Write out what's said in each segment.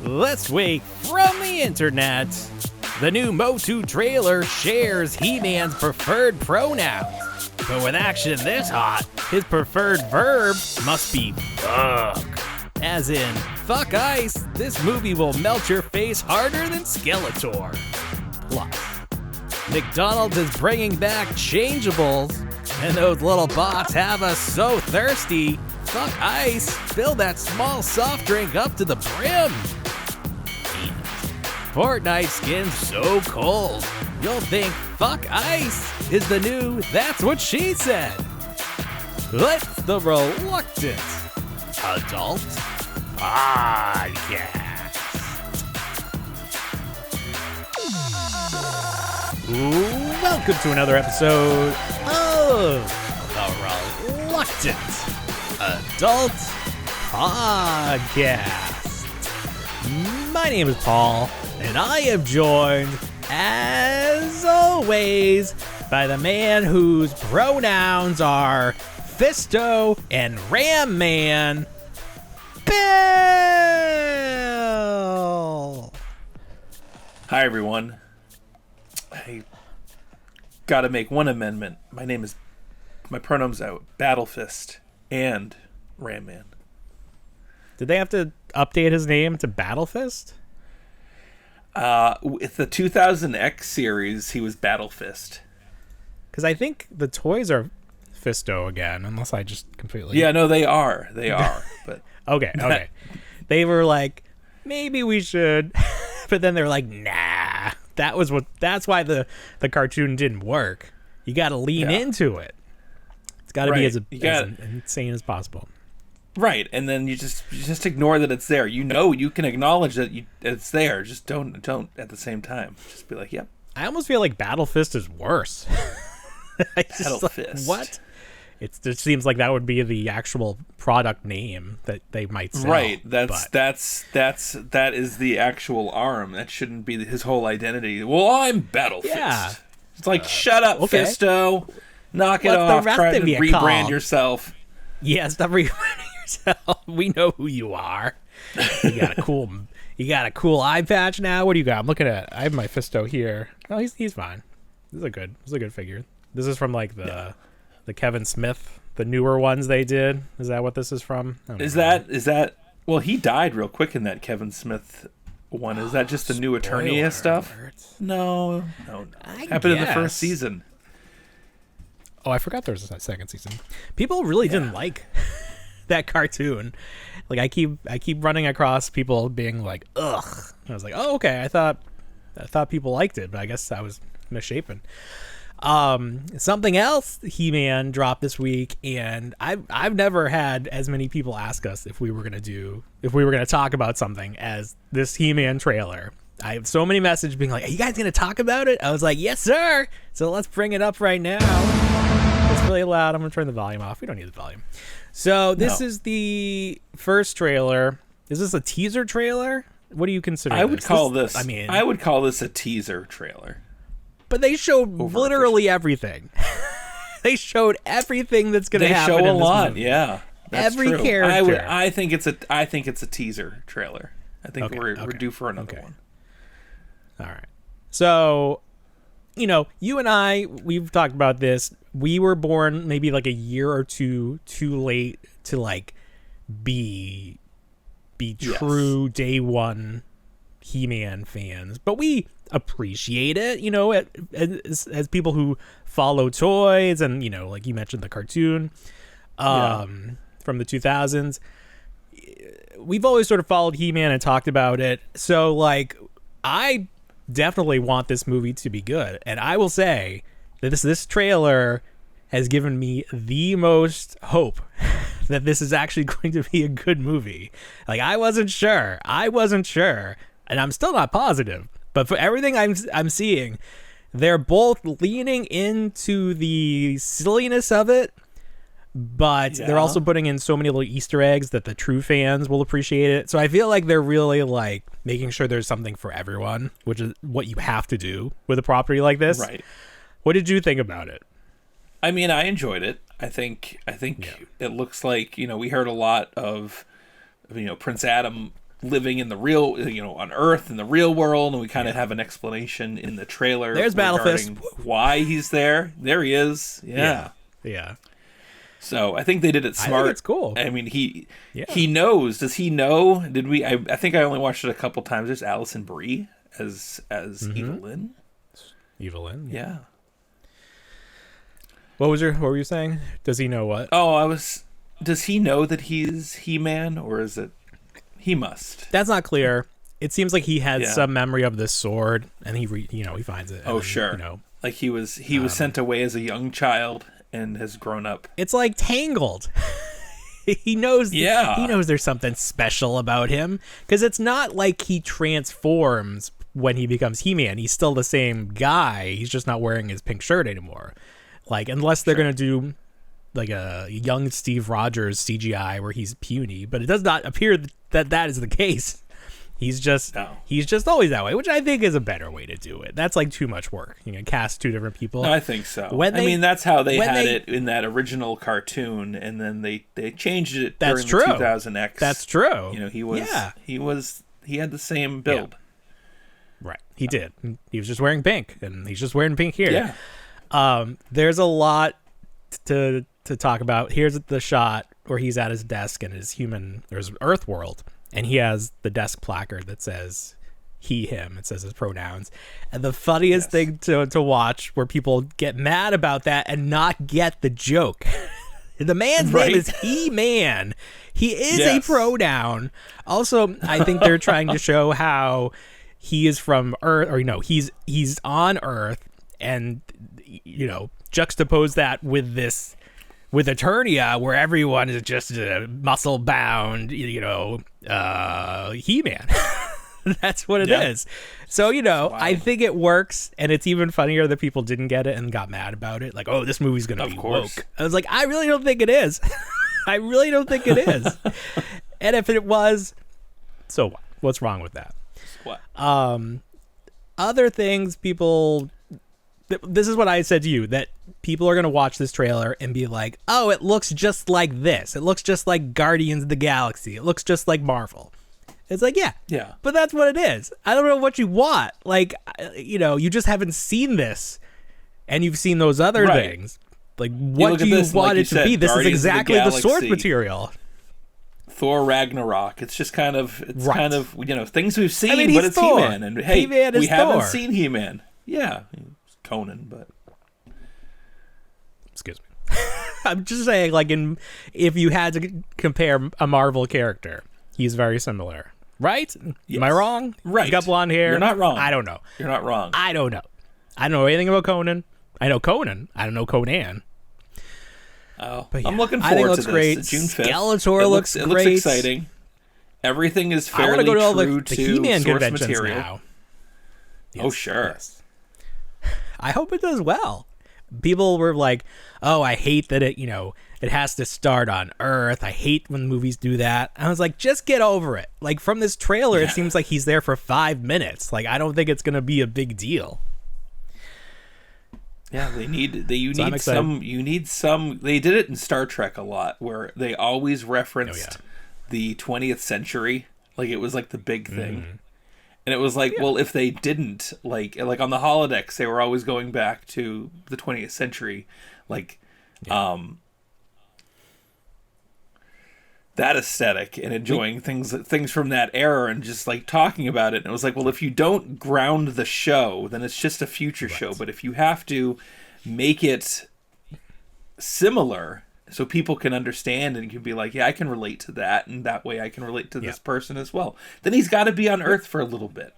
This week from the internet, the new MOTU trailer shares He-Man's preferred pronouns. But with action this hot, his preferred verb must be fuck. As in, fuck ice, this movie will melt your face harder than Skeletor. Plus, McDonald's is bringing back Changeables, and those little bots have us so thirsty. Fuck ice, fill that small soft drink up to the brim. And Fortnite skin's so cold, you'll think fuck ice is the new that's what she said. Let's the reluctant adult podcast. Welcome to another episode of the Reluctant Adult Podcast. My name is Paul, and I am joined, as always, by the man whose pronouns are Fisto and Ram Man, Bill! Hi, everyone. I gotta make one amendment. My pronouns out. Battle Fist and Ram Man. Did they have to update his name to Battle Fist? With the 2000X series, he was Battle Fist. Because I think the toys are Fisto again, unless I just completely... Yeah, no, they are. They are. But Okay. They were like, maybe we should. But then they were like, nah. That's why the cartoon didn't work. You got to lean into it. It's got to be as insane as possible. Right, and then you just ignore that it's there. You know, you can acknowledge that it's there. Just don't at the same time. Just be like, yep. I almost feel like Battle Fist is worse. Battle Fist. What? It just seems like that would be the actual product name that they might sell. Right. That is the actual arm. That shouldn't be his whole identity. Well, I'm Battle Fist. It's like, shut up, okay. Fisto. Knock it off. Try to rebrand yourself. Yeah, stop rebranding yourself. We know who you are. You got a cool eye patch now. What do you got? I'm looking at. I have my Fisto here. Oh, he's fine. This is a good figure. This is from like the Kevin Smith, the newer ones they did. Is that what this is from? Is that? Well, he died real quick in that Kevin Smith one. Is that just the new Eternia stuff? No. Happened in the first season. Oh, I forgot there was a second season. People really didn't like that cartoon. Like I keep running across people being like, ugh. And I was like, oh, okay. I thought people liked it, but I guess I was misshapen. Something else He-Man dropped this week, and I've never had as many people ask us if we were gonna talk about something as this He-Man trailer. I have so many messages being like, are you guys gonna talk about it? I was like, yes, sir. So let's bring it up right now. It's really loud. I'm gonna turn the volume off. We don't need the volume. So this is the first trailer. Is this a teaser trailer? What do you consider? I would call this a teaser trailer. But they showed literally everything. They showed everything that's going to happen. They show a lot, movie. Yeah. That's every true. character. I think it's a teaser trailer. I think we're due for another one. All right. So, you and I, we've talked about this. We were born maybe like a year or two too late to like be true day one He-Man fans, but we appreciate it, as people who follow toys and, like you mentioned the cartoon from the 2000s. We've always sort of followed He-Man and talked about it. So like, I definitely want this movie to be good. And I will say that this trailer has given me the most hope that this is actually going to be a good movie. Like I wasn't sure, and I'm still not positive. But for everything I'm seeing, they're both leaning into the silliness of it, but they're also putting in so many little Easter eggs that the true fans will appreciate it. So I feel like they're really like making sure there's something for everyone, which is what you have to do with a property like this. Right. What did you think about it? I mean, I enjoyed it. I think it looks like, we heard a lot of, Prince Adam living in the real, on Earth in the real world, and we kind of have an explanation in the trailer. There's Battlefist. Why he's there. There he is. Yeah. So I think they did it smart. I think it's cool. I mean, he knows. Does he know? Did we? I think I only watched it a couple times. There's Alison Brie as Evelyn. Evelyn. Yeah. What were you saying? Does he know what? Does he know that he's He-Man, or is it? He must. That's not clear. It seems like he had some memory of this sword, and he finds it. Oh, sure. Like he was sent away as a young child and has grown up. It's like Tangled. He knows. Yeah. He knows there's something special about him, because it's not like he transforms when he becomes He-Man. He's still the same guy. He's just not wearing his pink shirt anymore. Like, unless they're gonna do like a young Steve Rogers CGI where he's puny, but it does not appear that is the case. He's just always that way, which I think is a better way to do it. That's like too much work. Cast two different people. No, I think so. That's how they had it in that original cartoon, and then they changed it during the 2000X. That's true. He had the same build. Yeah. Right. He did. He was just wearing pink, and he's just wearing pink here. Yeah. There's a lot to talk about. Here's the shot where he's at his desk in his Earth world. And he has the desk placard that says he, him. It says his pronouns. And the funniest thing to watch, where people get mad about that and not get the joke. The man's name is He-Man. He is a pronoun. Also, I think they're trying to show how he is from Earth, or he's on Earth, and juxtapose that with Eternia, where everyone is just a muscle-bound, He-Man. That's what it is. So, I think it works, and it's even funnier that people didn't get it and got mad about it. Like, oh, this movie's going to be woke. I was like, I really don't think it is. I really don't think it is. And if it was, so what? What's wrong with that? What? Other things people... This is what I said to you, that people are going to watch this trailer and be like, oh, it looks just like this. It looks just like Guardians of the Galaxy. It looks just like Marvel. It's like, yeah. But that's what it is. I don't know what you want. Like, you just haven't seen this, and you've seen those other things. Like, what do you want it to be? This is exactly the source material. Thor Ragnarok. It's just kind of, things we've seen, but it's Thor. He-Man. And hey, He-Man we haven't seen He-Man. Yeah. Conan, but excuse me. I'm just saying, like, if you had to compare a Marvel character, he's very similar, right? Yes. Am I wrong? Right. He's got blonde hair. You're not wrong. I don't know. You're not wrong. I don't know. I don't know anything about Conan. I know Conan. I don't know Conan. Oh, but I'm looking forward to this. Great. June 5th. Skeletor looks great. It looks exciting. Everything is fairly true to all the He-Man source conventions material. now. Yes, sure. Yes. I hope it does well. People were like, oh, I hate that it has to start on Earth. I hate when movies do that. I was like, just get over it. Like, from this trailer, it seems like he's there for 5 minutes. Like, I don't think it's going to be a big deal. Yeah, they need some. They did it in Star Trek a lot, where they always referenced the 20th century. Like, it was like the big thing. Mm-hmm. And it was like, well, if they didn't, like on the holodecks, they were always going back to the 20th century, that aesthetic, and enjoying things from that era, and just like talking about it. And it was like, well, if you don't ground the show, then it's just a future show. But if you have to make it similar, so people can understand and can be like, yeah, I can relate to that, and that way I can relate to this person as well. Then he's got to be on Earth for a little bit.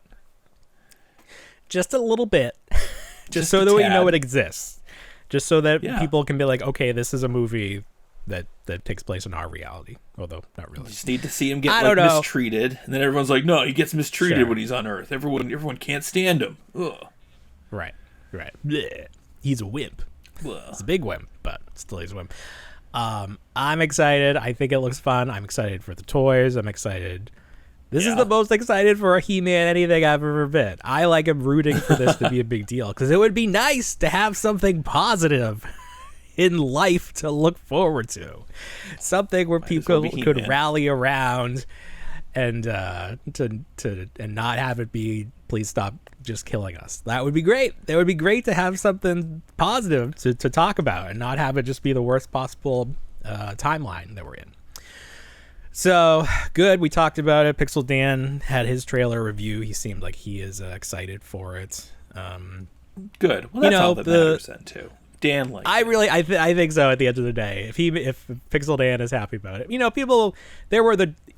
Just a little bit. just so that we know it exists. Just so that people can be like, okay, this is a movie that takes place in our reality. Although, not really. You just need to see him get mistreated. And then everyone's like, no, he gets mistreated when he's on Earth. Everyone can't stand him. Ugh. Right. Blech. He's a wimp. Ugh. He's a big wimp, but still he's a wimp. I'm excited. I think it looks fun. I'm excited for the toys. I'm excited. This is the most excited for a He-Man anything I've ever been. I like him rooting for this to be a big deal, because it would be nice to have something positive in life to look forward to. Something where people could rally around and and not have it be please stop just killing us. That would be great. It would be great to have something positive to talk about and not have it just be the worst possible timeline that we're in. So good. We talked about it. Pixel Dan had his trailer review. He seemed like he is excited for it. Good. Well, that's all that matters then too. Dan liked it. I think so. At the end of the day, if Pixel Dan is happy about it, people.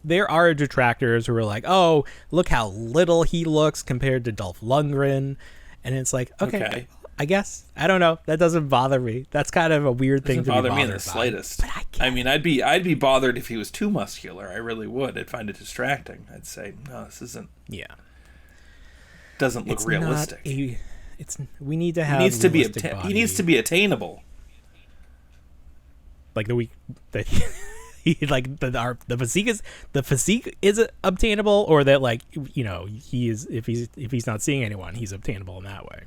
There are detractors who are like, oh, look how little he looks compared to Dolph Lundgren, and it's like, okay. I guess. I don't know. That doesn't bother me. That's kind of a weird thing to be bothered me in the slightest. But I'd be bothered if he was too muscular. I really would. I'd find it distracting. I'd say, no, this isn't. Yeah. Doesn't look realistic. We need to have. He needs to be attainable. Like the physique is obtainable, or that he is if he's not seeing anyone, he's obtainable in that way.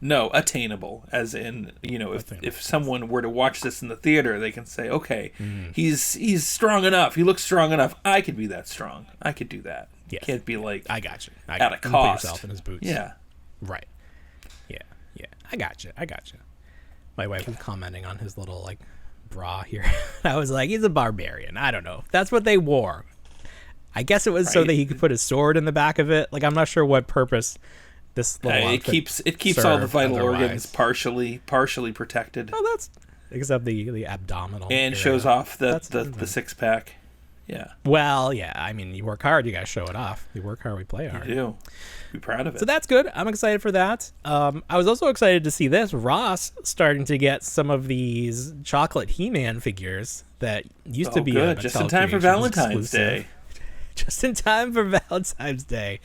No, attainable, as in, if someone were to watch this in the theater, they can say, okay, he's strong enough. He looks strong enough. I could be that strong. I could do that. Yes. Can't be like, I got you. At a cost. Put yourself in his boots. Yeah. Right. Yeah. I got you. My wife was commenting on his little, bra here. I was like, he's a barbarian. I don't know. That's what they wore. I guess it was so that he could put his sword in the back of it. I'm not sure what purpose this little it keeps all the vital organs partially protected. Oh, that's except the abdominal and area. Shows off the six pack. Yeah. Well, yeah. I mean, you work hard, you gotta show it off. You work hard, we play hard. You do. Be proud of it. So that's good. I'm excited for that. I was also excited to see this. Ross starting to get some of these chocolate He-Man figures that used to be good. Just in time for Valentine's Day. Just in time for Valentine's Day.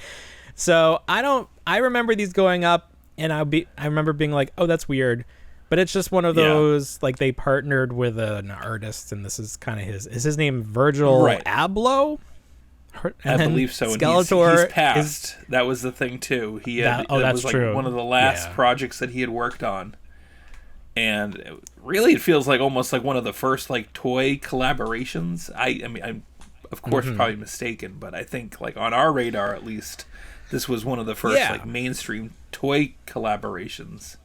So I remember these going up, and I remember being like, oh, that's weird. But it's just one of those, they partnered with an artist, and this is kind of is his name Virgil Abloh? I believe so. Skeletor and he's passed. That was the thing too. That was true. One of the last projects that he had worked on. And it feels almost like one of the first toy collaborations. I mean, I'm of course probably mistaken, but I think on our radar at least, this was one of the first mainstream toy collaborations.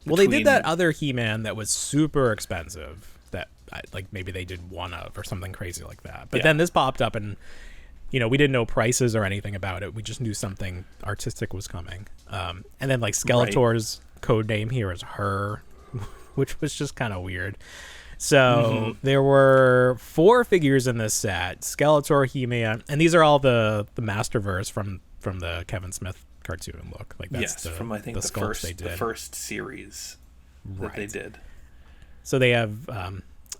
Well, they did that other He-Man that was super expensive that maybe they did one of or something crazy like that. But then this popped up, and we didn't know prices or anything about it. We just knew something artistic was coming. And then Skeletor's code name here is Her, which was just kind of weird. So there were 4 figures in this set: Skeletor, He-Man, and these are all the Masterverse from the Kevin Smith cartoon look. That's from I think the first series that they did. So they have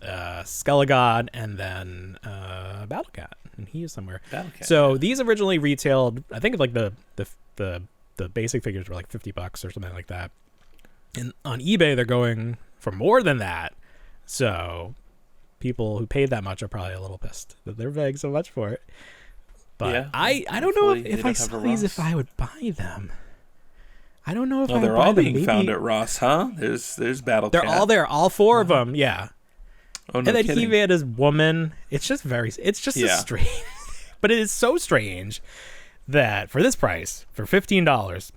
Skelegod and then Battlecat, and he is somewhere. So these originally retailed, I think the basic figures were $50 or something like that. And on eBay they're going for more than that. So people who paid that much are probably a little pissed that they're paying so much for it. But I don't know if I saw these, if I would buy them. I don't know if I would buy them. They're all being found at Ross, huh? There's Battlecat. They're all there, all 4 of them, yeah. Oh, no and then kidding. He-Man is woman. It's just a strange, but it is so strange that for this price, for $15,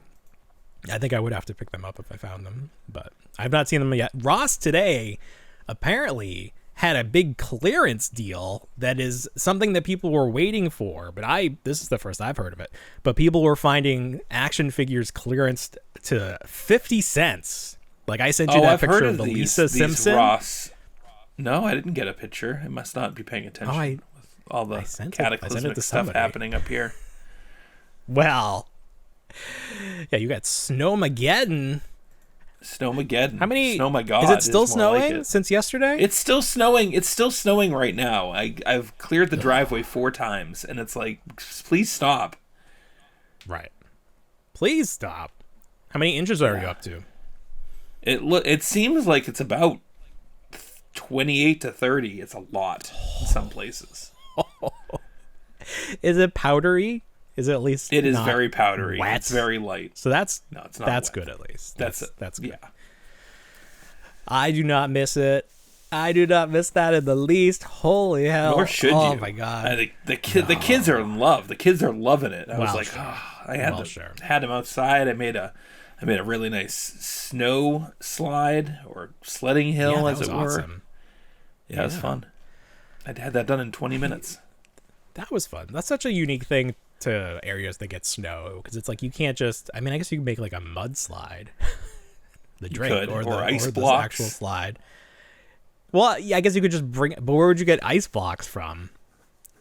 I think I would have to pick them up if I found them. But I've not seen them yet. Ross today apparently had a big clearance deal that is something that people were waiting for, but this is the first I've heard of it. But people were finding action figures clearanced to 50 cents. I sent you that picture of the Lisa Simpson. Ross. No, I didn't get a picture. I must not be paying attention with all the cataclysmic stuff happening up here. Well, yeah, you got Snowmageddon. Snowmageddon. How many? Oh my God! Is it still snowing since yesterday? It's still snowing. It's still snowing right now. I've cleared the driveway 4 times, and it's please stop. Right. Please stop. How many inches are you up to? It seems like it's about 28 to 30. It's a lot in some places. Is it powdery? Is it at least? It is very powdery. Wet? It's very light. So it's not. That's wet. Good at least. That's good. Yeah. I do not miss it. I do not miss that in the least. Holy hell! Nor should you. Oh my god! The kids are in love. The kids are loving it. I was like, I had them outside. I made a really nice snow slide or sledding hill, as it were. Awesome. Yeah, it was fun. I had that done in 20 minutes. That was fun. That's such a unique thing to areas that get snow, because it's like you can't just. I mean, I guess you can make like a mudslide, the drink or the ice blocks. The actual slide. Well, yeah, I guess you could just bring. But where would you get ice blocks from?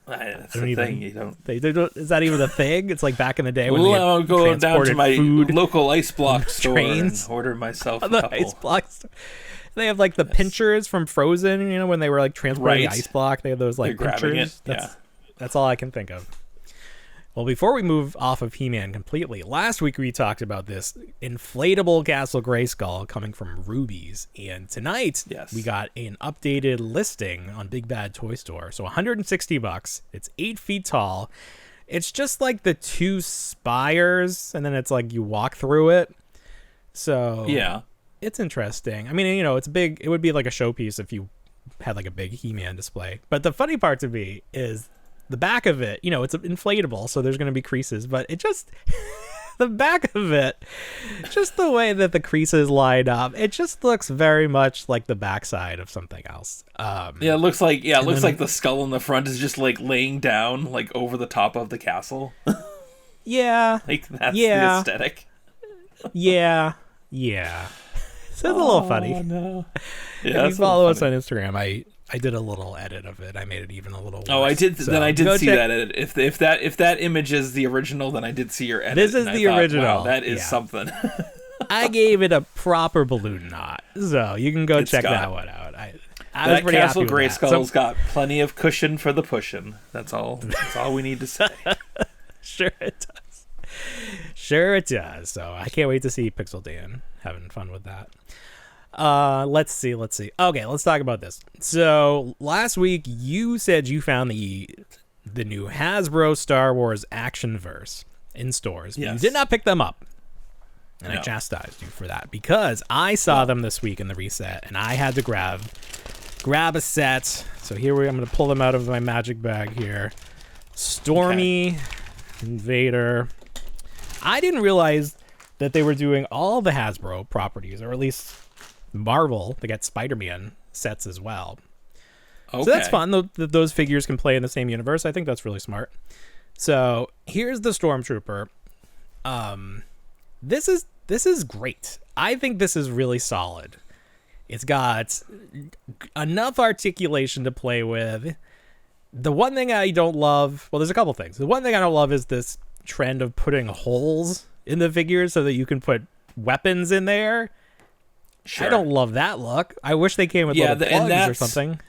That's the thing. You don't. They don't. Is that even a thing? It's like back in the day when I'll go down to my food local ice block store and order myself a couple. Ice blocks. They have like the pinchers from Frozen. You know, when they were like transporting ice block, they have those like pinchers. That's all I can think of. Well, before we move off of He-Man completely, last week we talked about this inflatable Castle Grayskull coming from Ruby's, and tonight we got an updated listing on Big Bad Toy Store. So $160. It's 8 feet tall. It's just like the 2 spires, and then it's like you walk through it. So yeah, it's interesting. I mean, you know, it's big. It would be like a showpiece if you had like a big He-Man display. But the funny part to me is the back of it, you know, it's inflatable, so there's going to be creases, but it just, the back of it, just the way that the creases line up, it just looks very much like the backside of something else. It looks like, like the skull in the front is just like laying down like over the top of the castle. Yeah. Like that's the aesthetic. Yeah. So it's a little funny. No. Yeah, if you follow us on Instagram, I did a little edit of it. I made it even a little worse. Oh, I did. So then I did see that edit. If that image is the original, then I did see your edit. This is the original. Wow, that is something. I gave it a proper balloon knot, so you can go check that one out. I was pretty Castle happy with that. Grayskull's got plenty of cushion for the pushing. That's all. That's all we need to say. Sure it does. Sure it does. So I can't wait to see Pixel Dan having fun with that. Let's see. Okay, let's talk about this. So last week you said you found the new Hasbro Star Wars Action Verse in stores. Yes. You did not pick them up. And I chastised you for that because I saw them this week in the reset and I had to grab a set. So here I'm going to pull them out of my magic bag here. Stormy, Vader. I didn't realize that they were doing all the Hasbro properties, or at least Marvel. They got Spider-Man sets as well. Okay. So that's fun. Those figures can play in the same universe. I think that's really smart. So here's the Stormtrooper. This is great. I think this is really solid. It's got enough articulation to play with. The one thing I don't love, well, there's a couple things. The one thing I don't love is this trend of putting holes in the figures so that you can put weapons in there. Sure. I don't love that look. I wish they came with little plugs or something.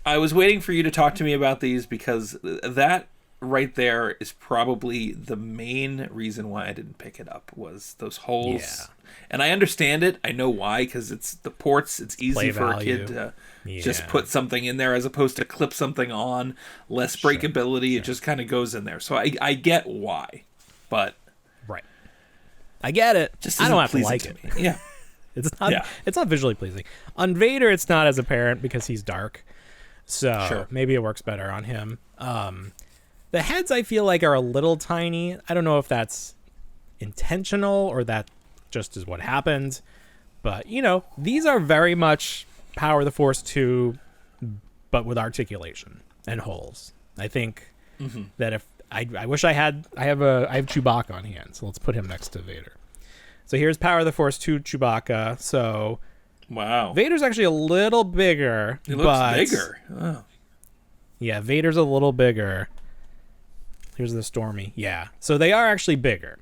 I was waiting for you to talk to me about these because that right there is probably the main reason why I didn't pick it up was those holes. Yeah. And I understand it. I know why, because it's the ports. It's easy for a kid to just put something in there as opposed to clip something on. Less breakability. Sure. It just kind of goes in there. So I get why, but right. I get it. Just I don't have to like it. Yeah. It's not visually pleasing. On Vader, it's not as apparent because he's dark. So maybe it works better on him. The heads, I feel like, are a little tiny. I don't know if that's intentional or that just is what happened. But, you know, these are very much Power of the Force 2, but with articulation and holes. I think that if I wish I have Chewbacca on hand, so let's put him next to Vader. So here's Power of the Force 2 Chewbacca. So wow, Vader's actually a little bigger. He looks bigger. Oh. Yeah, Vader's a little bigger. Here's the Stormy. Yeah, so they are actually bigger,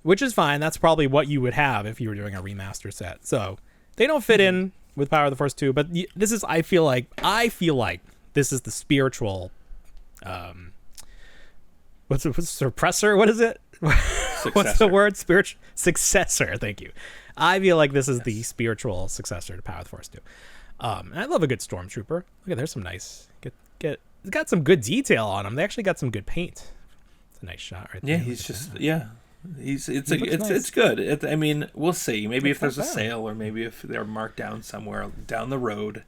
which is fine. That's probably what you would have if you were doing a remaster set. So they don't fit in with Power of the Force 2, but this is. I feel like this is the spiritual. What's suppressor? What is it? What's the word? Spiritual successor. Thank you. I feel like this is the spiritual successor to Power of the Force 2. And I love a good Stormtrooper. Look at there's some nice. It's got some good detail on him. They actually got some good paint. It's a nice shot right there. Yeah, he's just it's good. I mean, we'll see. Maybe if there's a sale, or maybe if they're marked down somewhere down the road.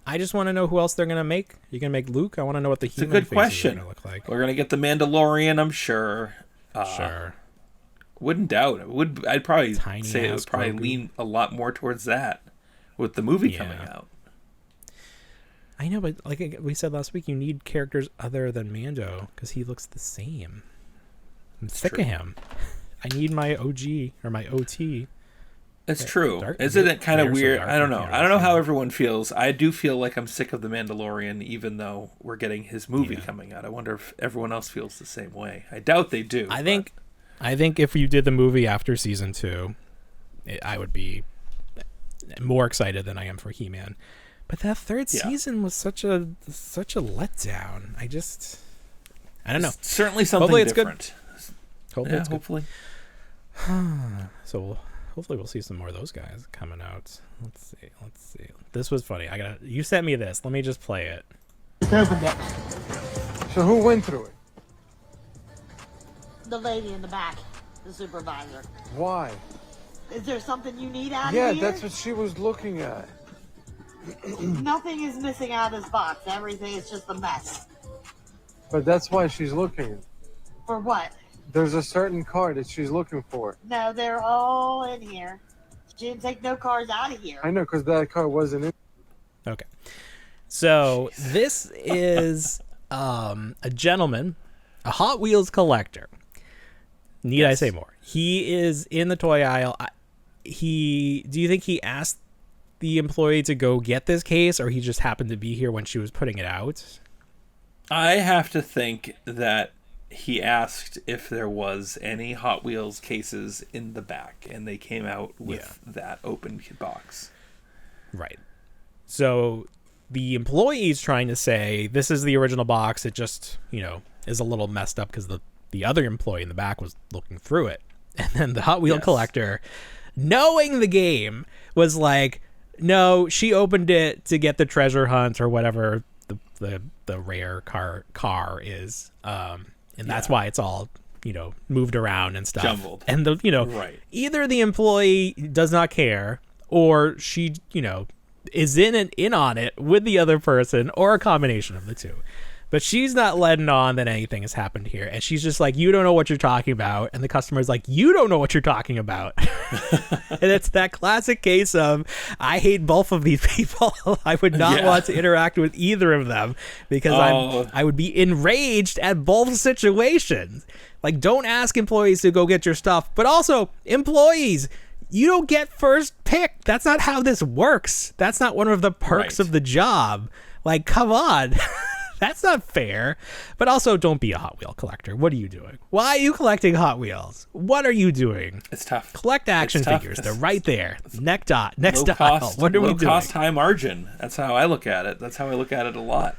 I just want to know who else they're gonna make. You gonna make Luke? I want to know what the human faces are gonna look like. We're gonna get the Mandalorian, I'm sure. Sure. Wouldn't doubt it. I'd probably say it would probably Grogu. lean a lot more towards that with the movie coming out. I know, but like we said last week, you need characters other than Mando because he looks the same. I'm sick of him. I need my OG or my OT. It's true. Isn't it kind of weird? I don't know. I don't know how everyone feels. I do feel like I'm sick of The Mandalorian, even though we're getting his movie coming out. I wonder if everyone else feels the same way. I doubt they do. I think if you did the movie after season 2, I would be more excited than I am for He-Man. But that third season was such a letdown. I don't know. It's certainly something hopefully it's different. Good. Hopefully it's hopefully. Good. So hopefully we'll see some more of those guys coming out. Let's see. This was funny. You sent me this. Let me just play it. So who went through it? The lady in the back, the supervisor. Why? Is there something you need out of Yeah, here? that's what she was looking at. Nothing is missing out of this box. Everything is just a mess. But that's why she's looking. For what? There's a certain car that she's looking for. No, they're all in here. She didn't take no cars out of here. I know, because that car wasn't in. Okay. So this is a gentleman, a Hot Wheels collector. Need I say more? He is in the toy aisle. Do you think he asked the employee to go get this case, or he just happened to be here when she was putting it out? I have to think that he asked if there was any Hot Wheels cases in the back, and they came out with that open box. Right. So the employee's trying to say, this is the original box. It just, is a little messed up because the other employee in the back was looking through it. And then the Hot Wheel collector, knowing the game, was like, no, she opened it to get the treasure hunt or whatever the rare car is. And that's why it's all, moved around and stuff. Jumbled. And right. Either the employee does not care, or she, is in on it with the other person, or a combination of the two. But she's not letting on that anything has happened here. And she's just like, you don't know what you're talking about. And the customer's like, you don't know what you're talking about. And it's that classic case of, I hate both of these people. I would not want to interact with either of them because I would be enraged at both situations. Like, don't ask employees to go get your stuff. But also, employees, you don't get first pick. That's not how this works. That's not one of the perks of the job. Like, come on. That's not fair. But also, don't be a Hot Wheel collector. What are you doing? Why are you collecting Hot Wheels? What are you doing? It's tough. Collect action figures. They're right there. Next aisle. What are we doing? Low cost, high margin. That's how I look at it. That's how I look at it a lot.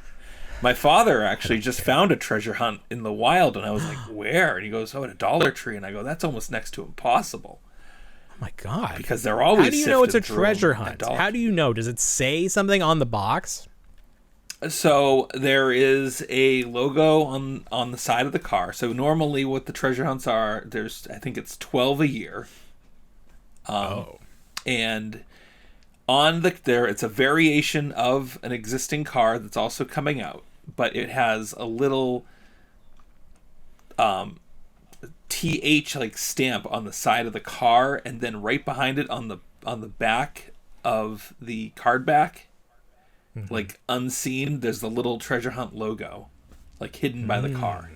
My father actually just found a treasure hunt in the wild, and I was like, where? And he goes, at a Dollar Tree. And I go, that's almost next to impossible. Oh my God. Because they're always How do you know it's a treasure hunt? How do you know? Does it say something on the box? So there is a logo on the side of the car. So normally what the treasure hunts are, I think it's 12 a year. And on it's a variation of an existing car that's also coming out, but it has a little TH stamp on the side of the car, and then right behind it on the back of the card back, unseen, there's the little treasure hunt logo, hidden by the car.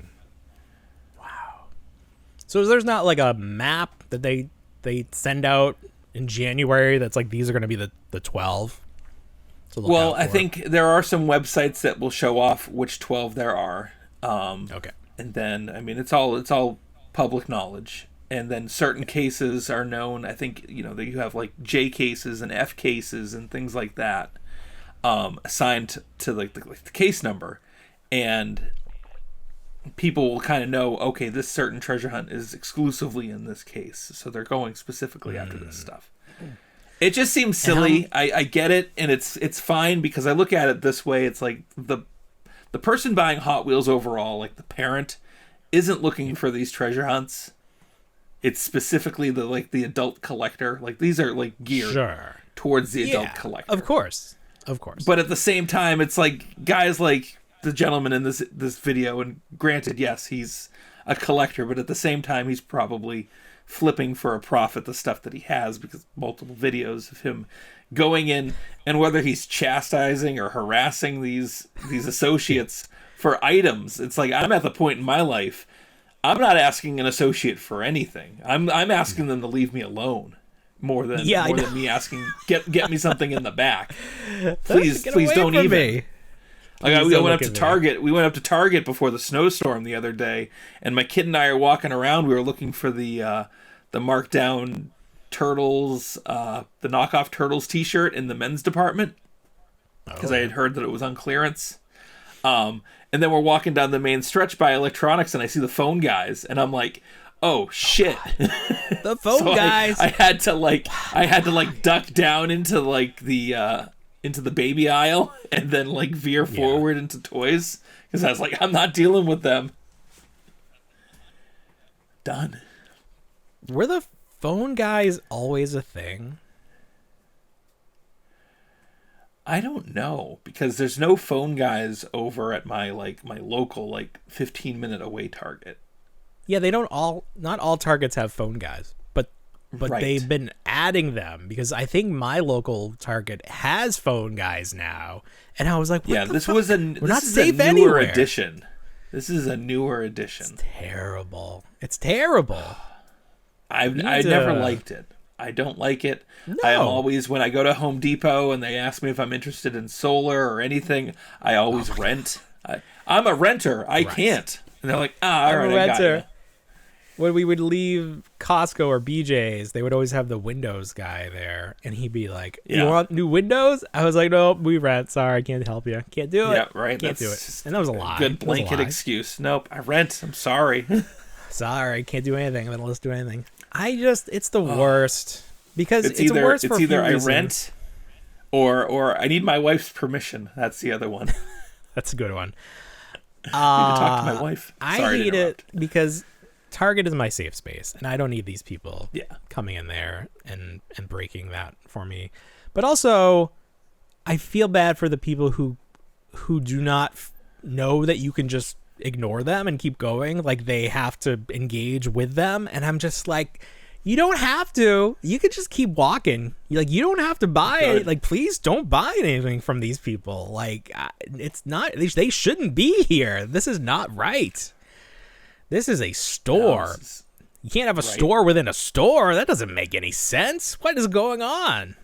Wow. So there's not a map that they send out in January that's these are going to be the 12? Well, I think there are some websites that will show off which 12 there are. Okay. And then, it's all public knowledge. And then certain cases are known. I think, that you have J cases and F cases and things like that. Assigned to the case number, and people will kind of know, okay, this certain treasure hunt is exclusively in this case, so they're going specifically after this stuff. It just seems silly. I get it, and it's fine because I look at it this way. It's the person buying Hot Wheels overall, the parent, isn't looking for these treasure hunts. It's specifically the adult collector. These are geared towards the adult collector. Of course. Of course. But at the same time, it's like guys like the gentleman in this video, and granted, yes, he's a collector, but at the same time, he's probably flipping for a profit the stuff that he has, because multiple videos of him going in, and whether he's chastising or harassing these associates for items, it's like, I'm at the point in my life, I'm not asking an associate for anything. I'm asking them to leave me alone more than me asking get me something in the back. Please don't even. Me. Like we went up to Target. We went up to Target before the snowstorm the other day, and my kid and I are walking around. We were looking for the markdown Turtles, the knockoff Turtles T-shirt in the men's department, because I had heard that it was on clearance. And then we're walking down the main stretch by electronics, and I see the phone guys, and I'm like, oh shit. The phone guys. I had to duck down into the baby aisle and then veer forward into toys, because I was like, I'm not dealing with them. Done. Were the phone guys always a thing? I don't know, because there's no phone guys over at my local 15-minute away Target. Yeah, not all Targets have phone guys, but right. They've been adding them, because I think my local Target has phone guys now, and I was like, this is a newer edition. This is a newer edition. It's terrible. I never liked it. I don't like it. No. I am always, when I go to Home Depot and they ask me if I'm interested in solar or anything, I always rent. I'm a renter. I can't. And they're like, all right, I got you. When we would leave Costco or BJ's, they would always have the Windows guy there, and he'd be like, you want new Windows? I was like, no, we rent. Sorry, I can't help you. Can't do it. Yeah, right. Can't do it. And that was a lie. Good blanket excuse. Nope, I rent. I'm sorry. Sorry, can't do anything. I'm not let's do anything. It's the worst, because it's worse for either I reasons. rent or I need my wife's permission. That's the other one. That's a good one. I need to talk to my wife. I hate it because Target is my safe space, and I don't need these people coming in there and breaking that for me. But also, I feel bad for the people who do not know that you can just ignore them and keep going. Like, they have to engage with them, and I'm just like, you don't have to. You could just keep walking. You don't have to buy it. Please don't buy anything from these people. It's not. They shouldn't be here. This is not right. This is a store. You can't have a store within a store. That doesn't make any sense. What is going on?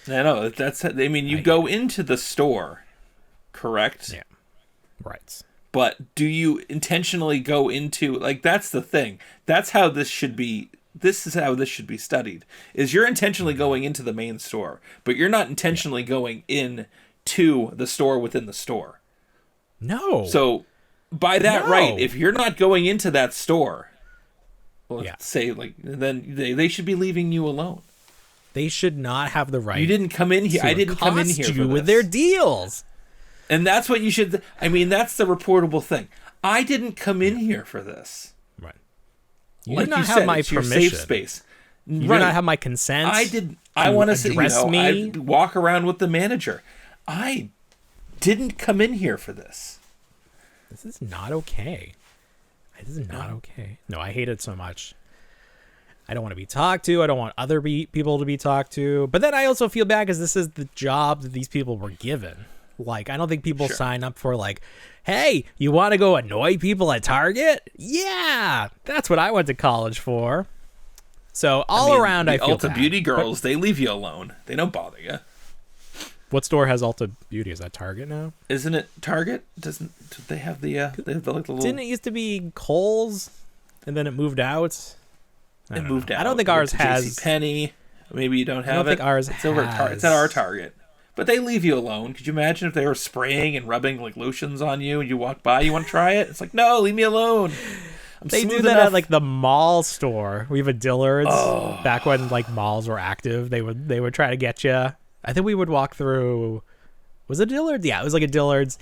I know. You go into the store, correct? Yeah. Right. But do you intentionally go into, that's the thing. That's how this should be. This is how this should be studied. Is you're intentionally going into the main store, but you're not intentionally going in to the store within the store. No. So by that right, if you're not going into that store, let's say then they should be leaving you alone. They should not have the right. You didn't come in here. I didn't come in here with their deals. And that's what you should. That's the reportable thing. I didn't come in here for this. Right. You did not have my permission. Your safe space. You did not have my consent. I did. I want to see. I walk around with the manager. I didn't come in here for this. This is not okay. This is not okay. No, I hate it so much. I don't want to be talked to. I don't want other people to be talked to. But then I also feel bad because this is the job that these people were given. I don't think people sign up for hey, you want to go annoy people at Target? Yeah, that's what I went to college for. So around, I feel Ulta bad. Beauty girls, they leave you alone. They don't bother you. What store has Ulta Beauty? Is that Target now? Isn't it Target? Do they have the little? Didn't it used to be Kohl's, and then it moved out? It moved out. I don't think ours has Penny. Maybe you don't have it. I don't think ours has. It's at our Target. But they leave you alone. Could you imagine if they were spraying and rubbing lotions on you and you walk by, you want to try it? It's like, no, leave me alone. They do that at the mall store. We have a Dillard's. Back when malls were active, they would try to get you. I think we would walk through. Was it Dillard's? Yeah, it was a Dillard's,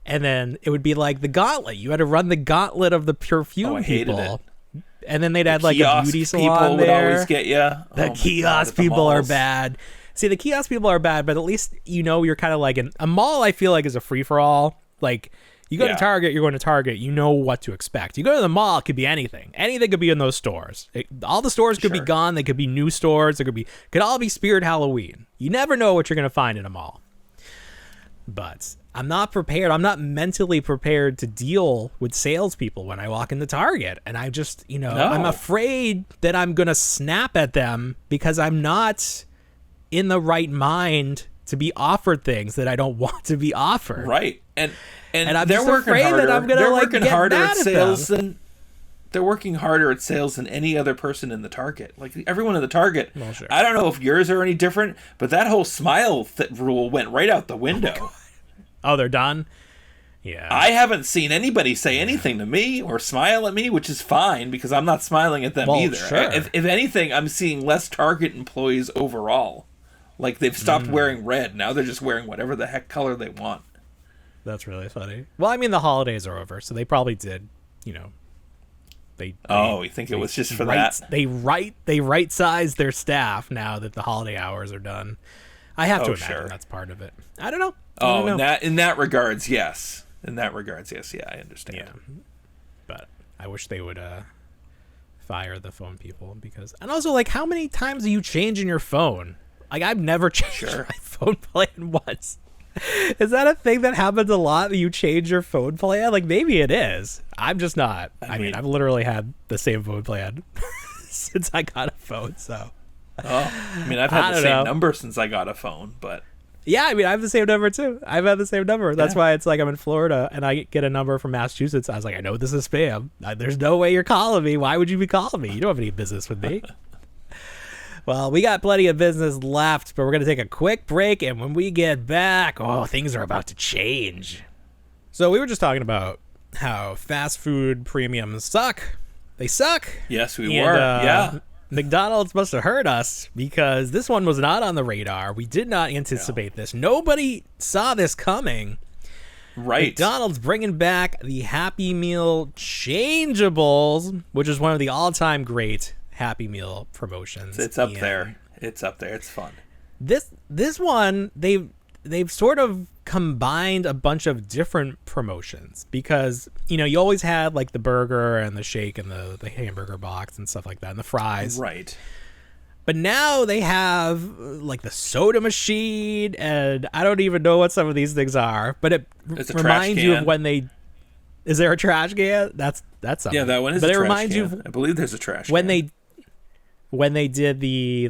and then it would be the gauntlet. You had to run the gauntlet of the perfume people. Hated it. And then they'd add a beauty salon people there. Would always get you. The kiosk people are bad. See, the kiosk people are bad, but at least you're kind of like a mall. I feel like is a free for all. Like you go to Target, you're going to Target. You know what to expect. You go to the mall, it could be anything. Anything could be in those stores. All the stores could be gone. They could be new stores. There could all be Spirit Halloween. You never know what you're going to find in a mall. But I'm not prepared. I'm not mentally prepared to deal with salespeople when I walk into Target. And I just, I'm afraid that I'm going to snap at them because I'm not in the right mind to be offered things that I don't want to be offered. Right. And I'm they're just working afraid harder. that I'm going to get harder mad at sales than they're working harder at sales than any other person in the Target. Like everyone in the Target. Well, sure. I don't know if yours are any different, but that whole smile rule went right out the window. Oh, they're done? Yeah. I haven't seen anybody say anything to me or smile at me, which is fine because I'm not smiling at them either. Sure. If anything, I'm seeing less Target employees overall. Like they've stopped wearing red. Now they're just wearing whatever the heck color they want. That's really funny. Well, I mean, the holidays are over, so they probably did, They you think it was just for that? They right-size their staff now that the holiday hours are done. I have to imagine that's part of it. I don't know. In that regards, yes. In that regards, yes. Yeah, I understand. Yeah, but I wish they would fire the phone people because, and also like, how many times are you changing your phone? Like, I've never changed my phone plan once. Is that a thing that happens a lot? That you change your phone plan? Like, maybe it is. I'm just not. I mean, I've literally had the same phone plan since I got a phone. So, I mean, I've had the same number since I got a phone, but. Yeah, I mean, I have the same number, too. I've had the same number. That's why it's like I'm in Florida, and I get a number from Massachusetts. I was like, I know this is spam. There's no way you're calling me. Why would you be calling me? You don't have any business with me. Well, we got plenty of business left, but we're going to take a quick break, and when we get back, things are about to change. So we were just talking about how fast food premiums suck. They suck. Yes, we were. Yeah. McDonald's must have heard us because this one was not on the radar. We did not anticipate this. Nobody saw this coming. Right. McDonald's bringing back the Happy Meal Changeables, which is one of the all-time great Happy Meal promotions. It's up there. It's up there. It's fun. This one, they've sort of combined a bunch of different promotions because, you always had like the burger and the shake and the hamburger box and stuff like that and the fries. Right. But now they have like the soda machine and I don't even know what some of these things are, but it reminds you of when they... Is there a trash can? That's something. Yeah, that one is a trash can. I believe there's a trash can. When they did the